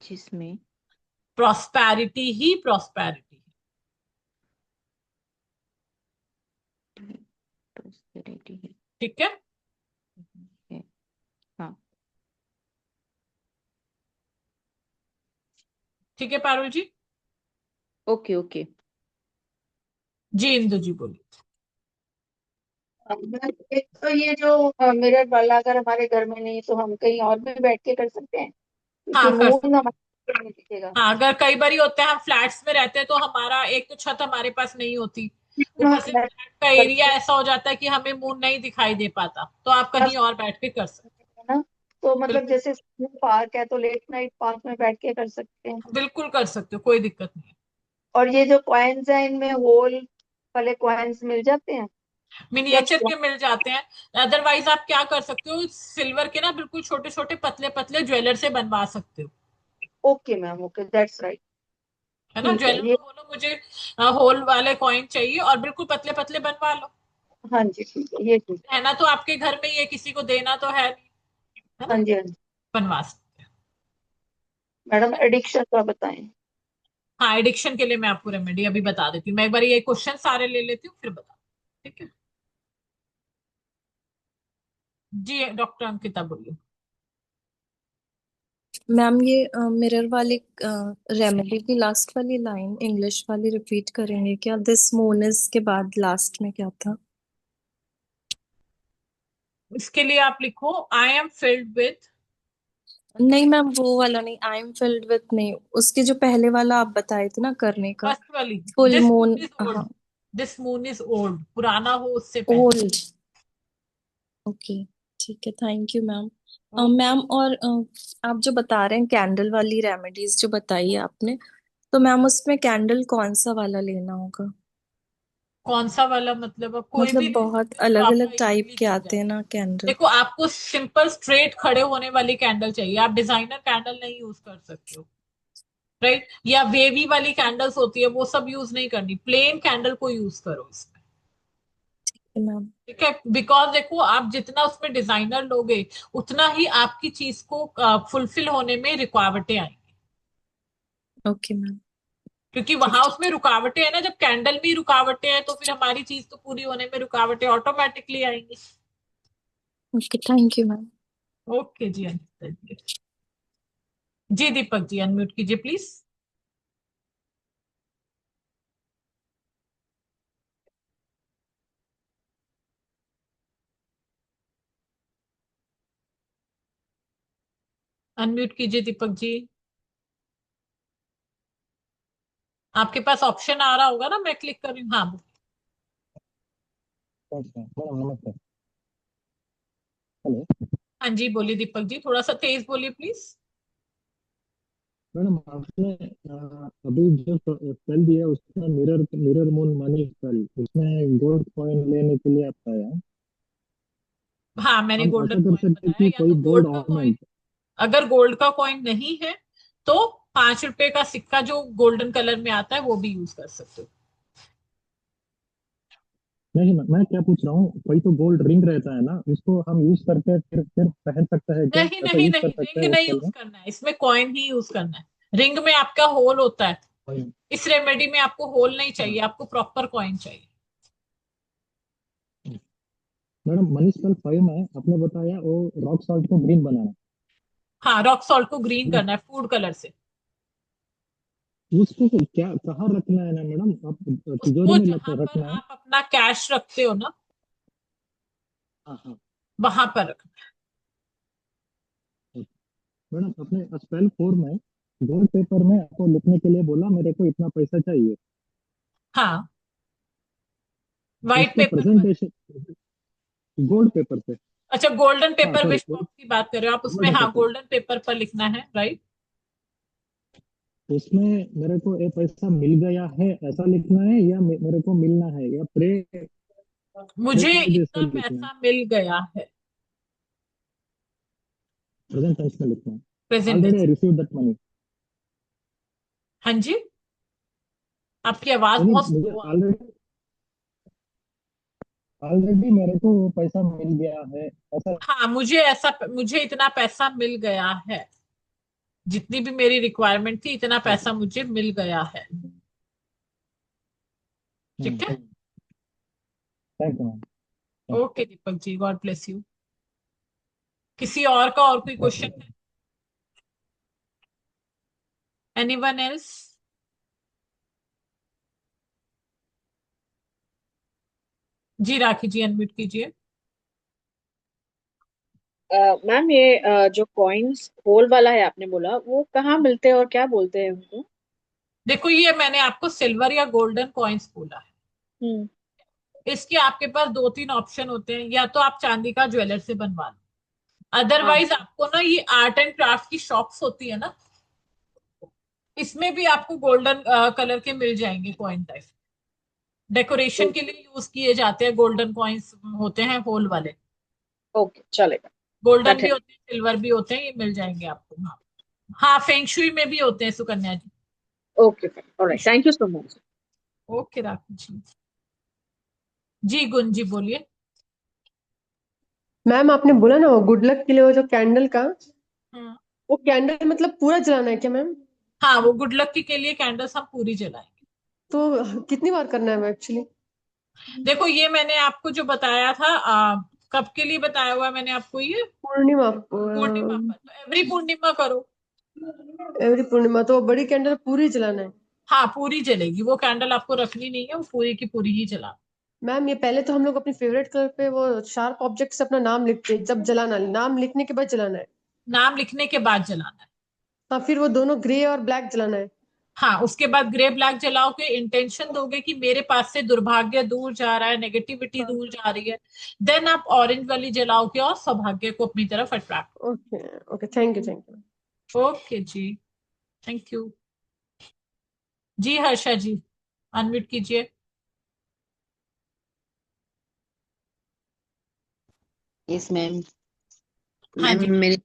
Speaker 4: जिसमें
Speaker 1: प्रॉस्पेरिटी ही प्रॉस्पेरिटी है।
Speaker 4: prosperity
Speaker 1: ठीक है।
Speaker 4: है। हाँ,
Speaker 1: ठीक है पारुल जी।
Speaker 4: Okay okay.
Speaker 1: जी इंदु जी बोलिए।
Speaker 7: एक तो ये जो मिरर वाला अगर हमारे घर में नहीं तो हम कहीं और भी बैठ के कर सकते हैं, क्योंकि
Speaker 1: हाँ कर सकते।
Speaker 7: मून हमारे नहीं दिखेगा।
Speaker 1: हाँ अगर कई बार होता है हम फ्लैट्स में रहते हैं तो हमारा एक तो छत हमारे पास नहीं होती, ऊपर से फ्लैट का एरिया ऐसा हो जाता है कि हमें मून नहीं दिखाई दे पाता, तो आप कहीं और बैठ के कर सकते
Speaker 7: है ना, तो मतलब
Speaker 1: बिल्कुल।
Speaker 7: जैसे पार्क है तो लेट नाइट पार्क में बैठ के कर सकते हैं।
Speaker 1: बिल्कुल कर सकते हो, कोई दिक्कत नहीं है।
Speaker 7: और ये जो कॉइन्स है इनमें होल वाले कॉइन्स मिल जाते हैं या
Speaker 1: मिनिएचर के मिल जाते हैं। अदरवाइज आप क्या कर सकते हो, सिल्वर के ना बिल्कुल छोटे छोटे पतले पतले ज्वेलर से बनवा सकते हो।
Speaker 7: Okay ma'am, okay that's right.
Speaker 1: है ना,
Speaker 7: ठीक है
Speaker 1: ज्वेलर
Speaker 7: ये,
Speaker 1: को बोलो मुझे होल वाले कॉइन चाहिए और बिल्कुल पतले पतले बनवा लो।
Speaker 7: हाँ जी ठीक है, ये ठीक
Speaker 1: है ना, तो आपके घर में ये किसी को देना तो है नहीं, है
Speaker 7: है। हाँ
Speaker 1: ना,
Speaker 7: जी हाँ जी।
Speaker 1: बनवा सकते हैं।
Speaker 7: मैडम एडिक्शन का बताएं।
Speaker 1: हाँ एडिक्शन के लिए मैं आपको रेमेडी अभी बता देती हूँ, मैं एक बार ये क्वेश्चन सारे ले लेती हूँ फिर बता। ठीक है। जी डॉक्टर अंकिता बोलिए।
Speaker 8: मैम ये मिरर वाली रेमेडी की लास्ट वाली लाइन इंग्लिश वाली रिपीट करेंगे क्या? दिस मून इज के बाद लास्ट में क्या था?
Speaker 1: इसके लिए आप लिखो आई एम फिल्ड विथ।
Speaker 8: नहीं मैम वो वाला नहीं, आई एम फिल्ड विथ नहीं, उसके जो पहले वाला आप बताए थे ना करने का,
Speaker 1: फर्स्ट वाली,
Speaker 8: full
Speaker 1: this moon
Speaker 8: moon.
Speaker 1: Is old.
Speaker 8: हाँ,
Speaker 1: दिस मून इज ओल्ड, पुराना हो उससे पहले।
Speaker 8: ओल्ड। ओके, ठीक है, thank you ma'am.
Speaker 1: Okay.
Speaker 8: Ma'am और आप जो बता रहे हैं कैंडल वाली रेमेडीज जो बताई है आपने, तो मैम उसमें कैंडल कौन सा वाला लेना होगा?
Speaker 1: कौन सा वाला मतलब अब कोई भी
Speaker 8: मतलब
Speaker 1: ले
Speaker 8: बहुत
Speaker 1: सकते हो जो
Speaker 8: अलग
Speaker 1: आपका
Speaker 8: अलग टाइप
Speaker 1: इजीली
Speaker 8: के
Speaker 1: जल
Speaker 8: आते
Speaker 1: जाए।
Speaker 8: हैं ना कैंडल।
Speaker 1: देखो आपको सिंपल स्ट्रेट खड़े होने वाली कैंडल चाहिए, आप डिजाइनर कैंडल नहीं यूज कर सकते हो, राइट, या वेवी वाली कैंडल्स होती है वो सब यूज नहीं करनी, प्लेन कैंडल को यूज करो इसमें।
Speaker 8: मैम
Speaker 1: ठीक है, बिकॉज देखो आप जितना उसमें डिजाइनर लोगे उतना ही आपकी चीज को फुलफिल होने में रुकावटें आएंगी,
Speaker 8: ओके मैम,
Speaker 1: क्योंकि
Speaker 8: ठीक
Speaker 1: वहां
Speaker 8: है,
Speaker 1: उसमें रुकावटें है ना, जब कैंडल में रुकावटें हैं तो फिर हमारी चीज तो पूरी होने में रुकावटें ऑटोमेटिकली आएंगी।
Speaker 8: Okay, thank you ma'am.
Speaker 1: Okay जी अनिता जी। जी दीपक जी अनम्यूट कीजिए प्लीज। अनम्यूट कीजिए दीपक जी। आपके पास ऑप्शन आ रहा होगा ना, मैं क्लिक कर रही हूँ, हाँ।
Speaker 2: अच्छा मैडम नमस्ते। हेलो
Speaker 1: हाँ जी बोलिए दीपक जी, थोड़ा सा तेज बोलिए प्लीज।
Speaker 2: मैडम, आपने अभी जो स्पेल दिया उसमें mirror mirror moon money spell, उसमें गोल्ड कॉइन लेने के लिए आपका है।
Speaker 1: हाँ मैंने
Speaker 2: हम
Speaker 1: गोल्डन
Speaker 2: ऐसा कर
Speaker 1: कॉइन
Speaker 2: सकते हैं
Speaker 1: बताया,
Speaker 2: कि
Speaker 1: या
Speaker 2: कोई
Speaker 1: तो
Speaker 2: गोल्ड
Speaker 1: गोल्ड का कॉइन,
Speaker 2: ऑर्नामेंट।
Speaker 1: अगर गोल्ड का कॉइन नहीं है तो 5 रुपए का सिक्का जो गोल्डन कलर में आता है वो भी यूज कर सकते हो।
Speaker 2: नहीं, मैं क्या पूछ रहा हूँ, कोई तो गोल्ड रिंग रहता है ना, उसको हम यूज करके फिर पहन सकता है क्या,
Speaker 1: नहीं
Speaker 2: ऐसा
Speaker 1: नहीं
Speaker 2: यूज कर
Speaker 1: नहीं,
Speaker 2: सकते
Speaker 1: रिंग
Speaker 2: हैं
Speaker 1: नहीं
Speaker 2: स्पेल
Speaker 1: यूज
Speaker 2: में?
Speaker 1: करना है, इसमें कॉइन ही यूज करना है। रिंग में आपका होल होता है,
Speaker 2: Coin।
Speaker 1: इस रेमेडी में आपको होल नहीं चाहिए,
Speaker 2: हाँ
Speaker 1: आपको प्रॉपर कॉइन चाहिए।
Speaker 2: मैडम, मनी स्पेल 5 में आपने बताया वो रॉक सॉल्ट को ग्रीन बनाना
Speaker 1: हाँ रॉक सॉल्ट को ग्रीन
Speaker 2: है।
Speaker 1: करना है फूड कलर से।
Speaker 2: उसको क्या कहाँ रखना है ना मैडम, आप तिजोरी
Speaker 1: उसको
Speaker 2: में
Speaker 1: जहां पर
Speaker 2: रखना है?
Speaker 1: आप अपना कैश रखते हो ना,
Speaker 2: हाँ हाँ।
Speaker 1: वहां पर रखना।
Speaker 2: मैडम, अपने स्पेल 4 में गोल्ड पेपर में आपको लिखने के लिए बोला मेरे को इतना पैसा चाहिए,
Speaker 1: हाँ व्हाइट
Speaker 2: उसको
Speaker 1: पेपर पर।
Speaker 2: प्रेजेंटेशन गोल्ड पेपर पे।
Speaker 1: अच्छा गोल्डन
Speaker 2: हाँ
Speaker 1: पेपर
Speaker 2: सॉरी,
Speaker 1: विश बॉक्स की बात कर रहे हो आप, उसमें
Speaker 2: गोल्ड
Speaker 1: हाँ
Speaker 2: पेपर।
Speaker 1: गोल्डन पेपर पर लिखना है, राइट।
Speaker 2: उसमें मेरे को ये पैसा मिल गया है ऐसा लिखना है, या मेरे को मिलना है, या प्रे प्रे
Speaker 1: मुझे
Speaker 2: जैसे
Speaker 1: इतना
Speaker 2: लिखना है?
Speaker 1: पैसा मिल गया है।
Speaker 2: प्रेजेंट टेंस में लिखना है।
Speaker 1: Present
Speaker 2: already
Speaker 1: tense.
Speaker 2: I receive that money,
Speaker 1: हाँ जी, आपकी आवाज
Speaker 2: यानी
Speaker 1: बहुत
Speaker 2: मुझे
Speaker 1: स्लो आ।
Speaker 2: ऑलरेडी ऑलरेडी मेरे को वो पैसा मिल गया है, ऐसा।
Speaker 1: हाँ, मुझे इतना पैसा मिल गया है, जितनी भी मेरी रिक्वायरमेंट थी इतना पैसा मुझे मिल गया है। ठीक है।
Speaker 2: Thank you ma'am.
Speaker 1: Okay Deepak ji, God bless you. किसी और का और कोई क्वेश्चन है? Anyone else? जी राखी जी, अनम्यूट कीजिए।
Speaker 5: मैम ये जो कॉइन्स होल वाला है आपने बोला, वो कहाँ मिलते हैं और क्या बोलते हैं उनको?
Speaker 1: देखो, ये मैंने आपको सिल्वर या गोल्डन कॉइन्स बोला है।
Speaker 5: हम्म।
Speaker 1: इसके आपके पास दो तीन ऑप्शन होते हैं, या तो आप चांदी का ज्वेलर से बनवा लो,
Speaker 5: हाँ।
Speaker 1: अदरवाइज आपको ना ये आर्ट एंड क्राफ्ट की शॉप्स होती है ना, इसमें भी आपको गोल्डन कलर के मिल जाएंगे कॉइन टाइप। डेकोरेशन के लिए यूज किए जाते हैं गोल्डन कॉइन्स, होते हैं होल वाले।
Speaker 5: ओके, चलेगा।
Speaker 1: गोल्डन
Speaker 5: दैट
Speaker 1: भी
Speaker 5: है।
Speaker 1: होते हैं, सिल्वर भी होते हैं, ये मिल जाएंगे आपको। हाँ, हाँ, फेंगशुई में भी होते हैं Sukanya ji.
Speaker 5: Okay fine, alright, thank you so much.
Speaker 1: Okay Rakhi ji. जी गुंजी जी बोलिए।
Speaker 3: मैम आपने बोला ना वो गुड लक के लिए वो जो कैंडल का,
Speaker 1: हाँ,
Speaker 3: वो कैंडल मतलब पूरा जलाना है क्या मैम?
Speaker 1: हाँ, वो गुड लक के लिए कैंडल्स हम पूरी जलाएंगे।
Speaker 3: तो कितनी बार करना है एक्चुअली?
Speaker 1: देखो, ये मैंने आपको जो बताया था, कब के लिए बताया हुआ है मैंने आपको ये?
Speaker 3: पूर्णिमा।
Speaker 1: पूर्णिमा पर, तो एवरी पूर्णिमा करो।
Speaker 3: एवरी पूर्णिमा तो बड़ी कैंडल पूरी जलाना है?
Speaker 1: हाँ, पूरी जलेगी वो कैंडल, आपको रखनी नहीं है, वो पूरी की पूरी ही जला।
Speaker 3: मैम ये पहले तो हम लोग अपनी फेवरेट कलर पे वो शार्प ऑब्जेक्ट से अपना नाम लिखते हैं, जब जलाना है नाम लिखने के बाद जलाना है।
Speaker 1: नाम लिखने के बाद जलाना है।
Speaker 3: हाँ फिर वो दोनों ग्रे और ब्लैक जलाना है।
Speaker 1: हाँ, उसके बाद ग्रे ब्लैक जलाओगे, इंटेंशन दोगे कि मेरे पास से दुर्भाग्य दूर जा रहा है, नेगेटिविटी
Speaker 3: हाँ।
Speaker 1: दूर जा रही है। देन आप ऑरेंज वाली जलाओगे और सौभाग्य को अपनी तरफ attract.
Speaker 3: Okay. Okay, thank you thank you.
Speaker 1: Okay जी, थैंक यू। जी हर्षा जी, अनम्यूट कीजिए।
Speaker 12: Yes ma'am.
Speaker 1: हाँ
Speaker 12: मैम
Speaker 1: जी।
Speaker 12: मेरी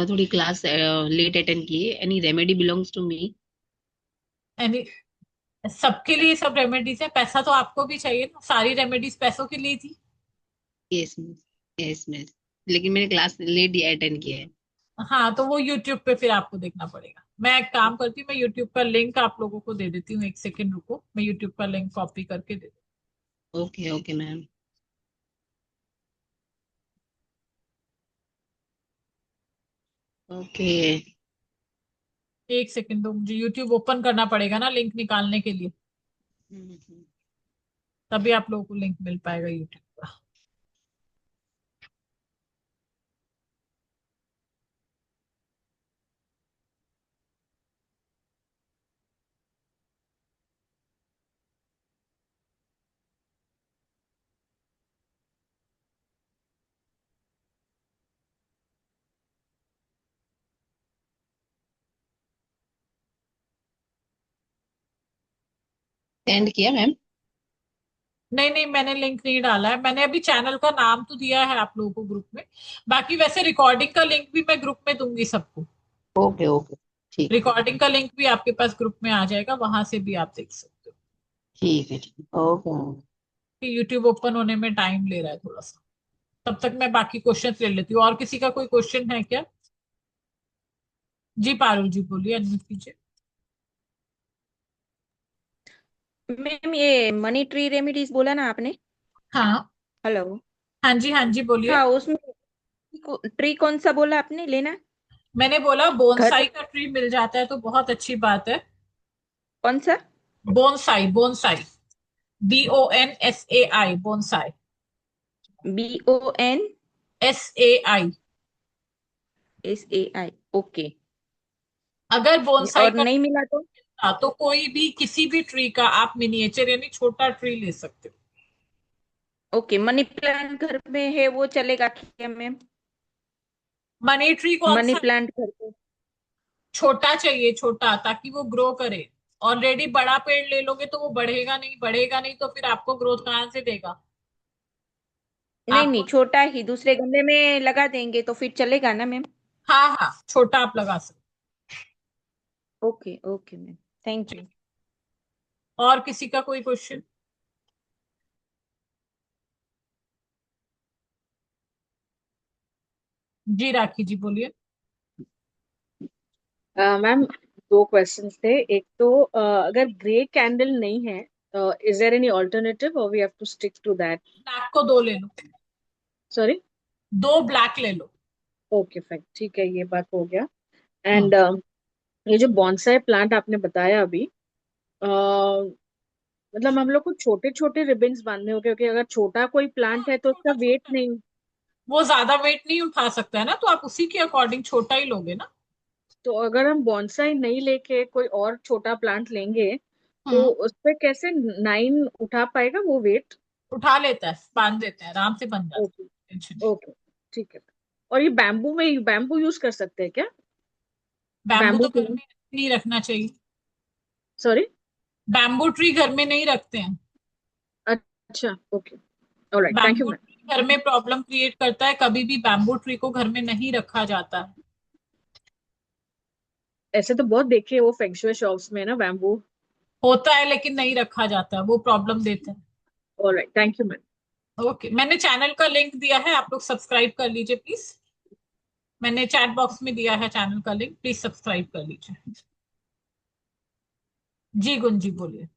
Speaker 12: थोड़ी क्लास लेट अटेंड की है। Any remedy belongs to me?
Speaker 1: Any, सबके लिए सब रेमेडीज है, पैसा तो आपको भी चाहिए ना, सारी रेमेडीज पैसों के लिए थी।
Speaker 12: Yes ma'am. यस मैम, लेकिन मैंने क्लास लेट अटेंड किया है।
Speaker 1: हाँ, तो वो यूट्यूब पे फिर आपको देखना पड़ेगा। मैं एक काम करती हूँ, मैं यूट्यूब का लिंक आप लोगों को दे देती हूँ, एक सेकंड रुको, मैं यूट्यूब का लिंक कॉपी करके दे
Speaker 12: ओके ओके मैम। ओके।
Speaker 1: एक सेकंड दो, मुझे यूट्यूब ओपन करना पड़ेगा ना लिंक निकालने के लिए, तभी आप लोगों को लिंक मिल पाएगा यूट्यूब का।
Speaker 12: सेंड किया मैम?
Speaker 1: नहीं नहीं, मैंने लिंक नहीं डाला है, मैंने अभी चैनल का नाम तो दिया है आप लोगों को ग्रुप में। बाकी वैसे रिकॉर्डिंग का लिंक भी मैं ग्रुप में दूंगी सबको।
Speaker 12: ओके ओके, ठीक
Speaker 1: रिकॉर्डिंग का लिंक भी आपके पास ग्रुप में आ जाएगा, वहां से भी आप देख सकते हो।
Speaker 12: ठीक है, ठीक ओके मैम।
Speaker 1: कि यूट्यूब ओपन होने में टाइम ले रहा है थोड़ा सा, तब तक मैं बाकी क्वेश्चन ले लेती हूँ। और किसी का कोई क्वेश्चन है क्या? जी पारुल जी बोलिए, अनम्यूट कीजिए।
Speaker 4: मैम ये मनी ट्री रेमेडीज बोला ना आपने?
Speaker 1: हाँ,
Speaker 4: हेलो।
Speaker 1: हाँ जी, हाँ जी बोलिए।
Speaker 4: हाँ, उसमें ट्री कौन सा बोला आपने लेना?
Speaker 1: मैंने बोला
Speaker 4: घर
Speaker 1: बोनसाई का ट्री मिल जाता है तो बहुत अच्छी बात है।
Speaker 4: कौन सा?
Speaker 1: Bonsai, bonsai, BONSAI, bonsai.
Speaker 4: BONSAI।
Speaker 1: SAI।
Speaker 4: Okay.
Speaker 1: अगर बोनसाई
Speaker 4: और
Speaker 1: का
Speaker 4: नहीं मिला तो?
Speaker 1: मिलता तो कोई भी किसी भी ट्री का आप मिनिएचर यानी छोटा ट्री ले सकते हो।
Speaker 4: ओके, मनी प्लांट घर में है वो चलेगा क्या मैम?
Speaker 1: मनी ट्री कौन
Speaker 4: मनी
Speaker 1: सा?
Speaker 4: प्लांट घर पे?
Speaker 1: छोटा चाहिए, छोटा, ताकि वो ग्रो करे। ऑलरेडी बड़ा पेड़ ले लोगे तो वो बढ़ेगा नहीं, बढ़ेगा नहीं तो फिर आपको ग्रोथ कहाँ से देगा?
Speaker 4: नहीं नहीं,
Speaker 1: आपको
Speaker 4: छोटा ही दूसरे गमले में लगा देंगे तो फिर चलेगा ना मैम?
Speaker 1: हाँ हाँ, छोटा आप लगा सकते।
Speaker 4: Okay okay ma'am, thank you.
Speaker 1: और किसी का कोई क्वेश्चन? जी राखी जी बोलिए।
Speaker 5: मैम, दो क्वेश्चंस थे। एक तो अगर ग्रे कैंडल नहीं है, is there any alternative or we have to stick to that?
Speaker 1: Black को 2 ले लो।
Speaker 5: सॉरी?
Speaker 1: 2 ब्लैक ले लो।
Speaker 5: ओके फाइन, ठीक है, ये बात हो गया। एंड
Speaker 1: हम्म।
Speaker 5: ये जो बॉन्साई प्लांट आपने बताया अभी, मतलब हम लोग को छोटे छोटे रिबन्स बांधने होंगे, क्योंकि अगर छोटा कोई
Speaker 1: हाँ
Speaker 5: प्लांट है तो उसका
Speaker 1: छोटा
Speaker 5: वेट
Speaker 1: छोटा,
Speaker 5: नहीं।
Speaker 1: वो ज्यादा वेट नहीं उठा सकता है ना, तो आप उसी के अकॉर्डिंग छोटा ही लोगे ना।
Speaker 5: तो अगर हम बॉन्साई नहीं लेके कोई और छोटा प्लांट लेंगे, तो
Speaker 1: हम्म।
Speaker 5: उस पे कैसे 9 उठा पाएगा वो वेट?
Speaker 1: उठा लेता है, बांध देते हैं, आराम से बन जाता
Speaker 5: ओके
Speaker 1: है, टेंशन नहीं।
Speaker 5: ओके, ठीक है। और ये बैम्बू यूज कर सकते हैं क्या?
Speaker 1: बैम्बू
Speaker 5: बैम्बू
Speaker 1: तो घर
Speaker 5: प्लांट?
Speaker 1: में नहीं रखना चाहिए।
Speaker 5: सॉरी?
Speaker 1: बैम्बू ट्री घर में नहीं रखते हैं।
Speaker 5: अच्छा, okay, alright, thank you
Speaker 1: bamboo
Speaker 5: ma'am.
Speaker 1: Tree घर में प्रॉब्लम क्रिएट करता है, कभी भी बैम्बू ट्री को घर में नहीं रखा जाता है।
Speaker 5: ऐसे तो बहुत देखे वो फेंगशुई शॉप्स में ना बैम्बू।
Speaker 1: होता है लेकिन नहीं रखा जाता है, वो प्रॉब्लम देता है।
Speaker 5: Alright, thank you ma'am.
Speaker 1: Okay, मैंने चैनल का लिंक दिया है, आप लोग सब्सक्राइब कर लीजिए प्लीज। मैंने चैट बॉक्स में दिया है चैनल का लिंक, प्लीज सब्सक्राइब कर लीजिए। जी गुंजी बोलिए।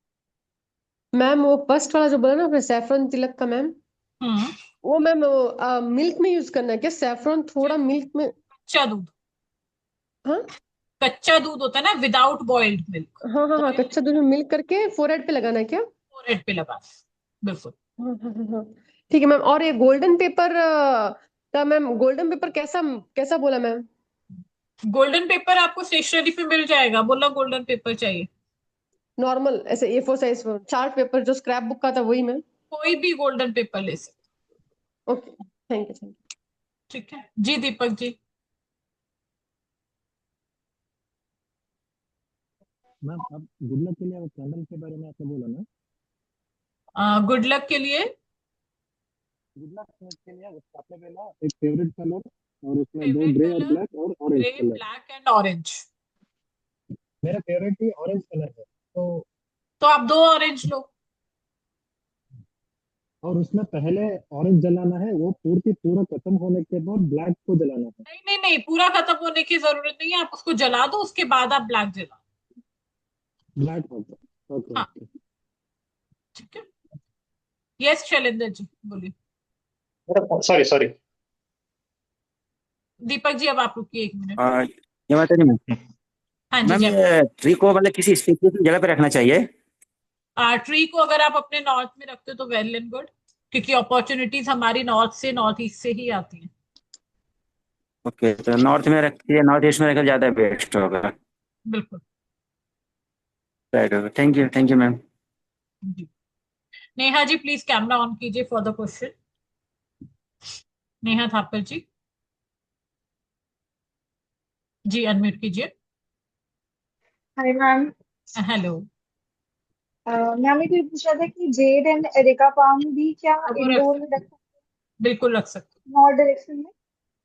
Speaker 3: मैम वो फर्स्ट वाला जो बोला ना आपने, सैफरन तिलक का, मैम
Speaker 1: हम्म।
Speaker 3: वो मैम मिल्क में यूज करना है क्या सैफरन, थोड़ा मिल्क में?
Speaker 1: कच्चा दूध,
Speaker 3: हाँ
Speaker 1: कच्चा दूध होता है ना, विदाउट बॉइल्ड मिल्क।
Speaker 3: हाँ हाँ हाँ,
Speaker 1: बॉइल्ड
Speaker 3: कच्चा दूध में मिल्क करके फोरहेड पे लगाना है क्या?
Speaker 1: फोरहेड पे लगा, बिल्कुल।
Speaker 3: हाँ हाँ हाँ हाँ। ठीक है मैम। और ये गोल्डन पेपर का मैम, गोल्डन पेपर कैसा कैसा बोला मैम?
Speaker 1: गोल्डन पेपर आपको स्टेशनरी पे मिल जाएगा, बोला गोल्डन पेपर चाहिए।
Speaker 3: नॉर्मल ऐसे A4 साइज चार्ट पेपर जो स्क्रैप बुक का था वही मैम?
Speaker 1: कोई भी गोल्डन पेपर ले सकते।
Speaker 3: Okay, thank you thank you.
Speaker 1: ठीक है जी, दीपक जी।
Speaker 2: मैम अब गुड लक के लिए वो कैंडल के बारे में आपने बोला ना।
Speaker 1: गुड लक के लिए
Speaker 2: गुड लक के लिए आपने बोला एक फेवरेट कलर, और उसमें दो
Speaker 1: फेवरेट
Speaker 2: ग्रे और
Speaker 1: कलर,
Speaker 2: ब्लैक और orange
Speaker 1: grey
Speaker 2: colour.
Speaker 1: Black and orange.
Speaker 2: मेरा फेवरेट ही ऑरेंज कलर है,
Speaker 1: तो आप 2 ऑरेंज लो।
Speaker 2: और उसमें पहले ऑरेंज जलाना है, वो पूर्ति पूरा खत्म होने के बाद ब्लैक को जलाना है।
Speaker 1: नहीं नहीं नहीं, पूरा खत्म होने की जरूरत नहीं है, आप उसको जला दो, उसके बाद आप ब्लैक जला।
Speaker 2: ब्लैक होगा। ओके
Speaker 1: हाँ
Speaker 2: ओके।
Speaker 1: ठीक है। यस शैलेंद्र जी बोलिए।
Speaker 13: Sorry sorry.
Speaker 1: दीपक जी अब आप रुकिए 1 मिनट।
Speaker 13: ये माता जी मैम,
Speaker 1: हाँ जी
Speaker 13: मैम
Speaker 1: जय
Speaker 13: ये ट्री को मतलब किसी स्पेसिफिक जगह पे रखना चाहिए?
Speaker 1: ट्री को अगर आप अपने नॉर्थ में रखते हो तो वेल एंड गुड, क्योंकि अपॉर्चुनिटीज हमारी नॉर्थ से, नॉर्थ ईस्ट से ही आती हैं।
Speaker 13: ओके, तो नॉर्थ में रखिए, नॉर्थ ईस्ट में रखा ज्यादा बेस्ट होगा।
Speaker 1: बिल्कुल।
Speaker 13: Right, okay, thank you ma'am.
Speaker 1: जी, Neha ji please camera on कीजिए for the question. Neha Thapar ji, जी अनम्यूट कीजिए।
Speaker 7: Hi ma'am.
Speaker 1: हेलो।
Speaker 7: मैम ये पूछ रहा था कि जेड एंड एरिका पाम भी क्या
Speaker 1: अब वो रख
Speaker 7: इंडोर में
Speaker 1: सकते हैं,
Speaker 7: रख
Speaker 1: बिल्कुल रख सकते हैं।
Speaker 7: नॉर्थ डायरेक्शन में?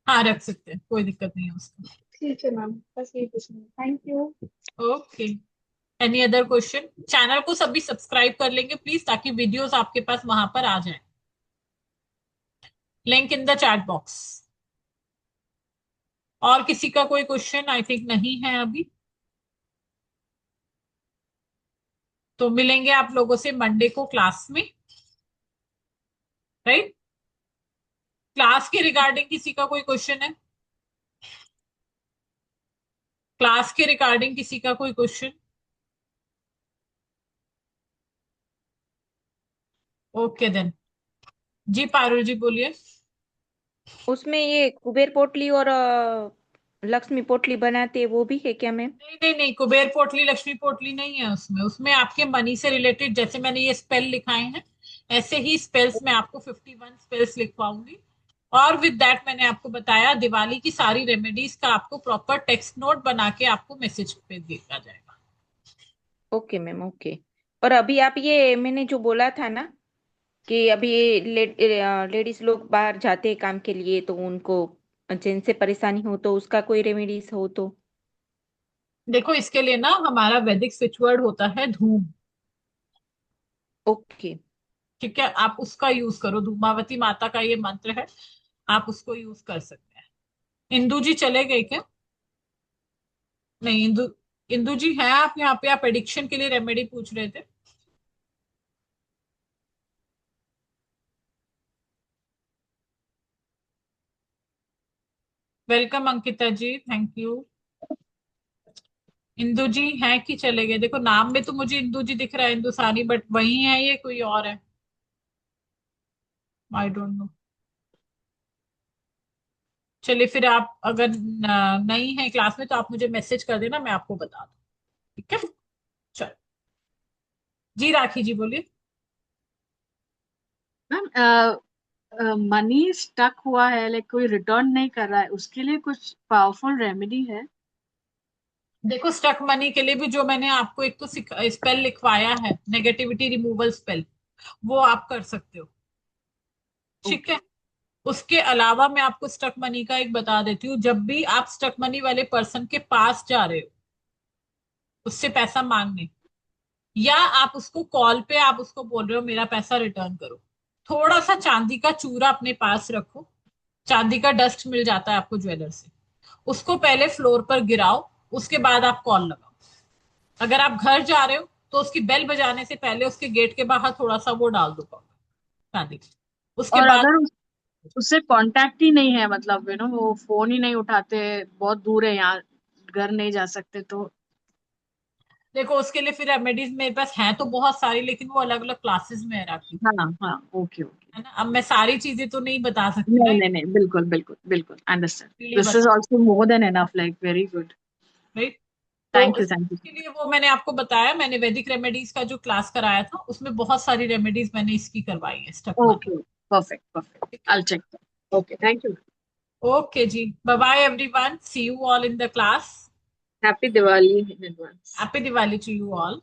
Speaker 1: हाँ रख सकते हैं, कोई दिक्कत नहीं है उसका।
Speaker 7: ठीक है मैम, बस यही पूछना है, thank you.
Speaker 1: Okay, any other question? Channel को सभी सब्सक्राइब कर लेंगे प्लीज, ताकि वीडियोस आपके पास वहां पर आ जाए। Link in the chat box. और किसी का कोई क्वेश्चन? आई थिंक नहीं है अभी। तो मिलेंगे आप लोगों से मंडे को क्लास में, राइट? क्लास के रिगार्डिंग किसी का कोई क्वेश्चन है? क्लास के रिगार्डिंग किसी का कोई क्वेश्चन? ओके देन, जी पारुल जी बोलिए।
Speaker 4: उसमें ये कुबेर पोटली और लक्ष्मी पोटली बनाते हैं, वो भी है क्या मैम?
Speaker 1: नहीं नहीं नहीं, कुबेर पोटली लक्ष्मी पोटली नहीं है उसमें। उसमें आपके मनी से रिलेटेड, जैसे मैंने ये स्पेल लिखाए हैं, ऐसे ही स्पेल्स मैं आपको 51 स्पेल्स लिखवाऊंगी। और विद दैट मैंने आपको बताया, दिवाली की सारी रेमेडीज का आपको प्रॉपर टेक्स्ट नोट बना के आपको मैसेज पे दिया जाएगा।
Speaker 4: Okay ma'am, okay. और अभी आप ये मैंने जो बोला था ना कि अभी लेडीज लोग बाहर जाते हैं काम के लिए, तो उनको जिनसे परेशानी हो तो उसका कोई रेमेडीज हो तो।
Speaker 1: देखो इसके लिए ना हमारा वैदिक स्विच वर्ड होता है धूम।
Speaker 4: ओके।
Speaker 1: ठीक है, आप उसका यूज करो, धूमावती माता का ये मंत्र है, आप उसको यूज कर सकते हैं। इंदू जी चले गए क्या? नहीं, इंदू, इंदू जी हैं आप यहाँ पे? आप एडिक्शन के लिए रेमेडी पूछ रहे थे। Welcome Ankita ji, thank you. Indu ji हैं कि चले गए? देखो नाम में तो मुझे इंदू जी दिख रहा है, इंदुसानी, बट वही है ये कोई और है? I don't know. चलिए फिर आप अगर नहीं है क्लास में तो आप मुझे मैसेज कर देना, मैं आपको बता दूँ। ठीक है, चलो जी, राखी जी बोलिए।
Speaker 5: मैम मनी स्टक हुआ है, लाइक कोई रिटर्न नहीं कर रहा है, उसके लिए कुछ पावरफुल रेमेडी है?
Speaker 1: देखो स्टक मनी के लिए भी जो मैंने आपको एक तो स्पेल लिखवाया है, नेगेटिविटी रिमूवल स्पेल, वो आप कर सकते हो। ठीक है, उसके अलावा मैं आपको स्टक मनी का एक बता देती हूँ। जब भी आप स्टक मनी वाले पर्सन के पास जा रहे हो उससे पैसा मांगने, या आप उसको कॉल पे आप उसको बोल रहे हो मेरा पैसा रिटर्न करो, थोड़ा सा चांदी का चूरा अपने पास रखो। चांदी का डस्ट मिल जाता है आपको ज्वेलर से, उसको पहले फ्लोर पर गिराओ, उसके बाद आप कॉल लगाओ। अगर आप घर जा रहे हो तो उसकी बेल बजाने से पहले उसके गेट के बाहर थोड़ा सा वो डाल दो चांदी का। उसके
Speaker 5: और
Speaker 1: बाद
Speaker 5: अगर उससे कांटेक्ट ही नहीं है, मतलब वो फोन ही नहीं उठाते, बहुत दूर है यहाँ, घर नहीं जा सकते, तो?
Speaker 1: देखो उसके लिए फिर रेमेडीज मेरे पास हैं तो बहुत सारी, लेकिन वो अलग अलग क्लासेस में है राखी,
Speaker 5: हाँ हाँ, ओके ओके।
Speaker 1: है ना। अब मैं सारी चीजें तो नहीं बता सकती ना,
Speaker 5: नहीं नहीं नहीं, बिल्कुल बिल्कुल बिल्कुल, अंडरस्टैंड,
Speaker 1: इसलिए
Speaker 5: दिस इज
Speaker 1: बता,
Speaker 5: also more than enough, like very good.
Speaker 1: Right. तो
Speaker 5: थैंक यू थैंक यू।
Speaker 1: इसके लिए वो मैंने आपको बताया, मैंने वैदिक रेमेडीज का जो क्लास कराया था उसमें बहुत सारी रेमेडीज मैंने इसकी करवाई है, stuck money.
Speaker 5: Okay, perfect perfect,
Speaker 1: ठीक है,
Speaker 5: I check. Okay, thank you.
Speaker 1: Okay जी, bye bye everyone, see you all in the class.
Speaker 5: Happy Diwali in advance.
Speaker 1: Happy Diwali to you all.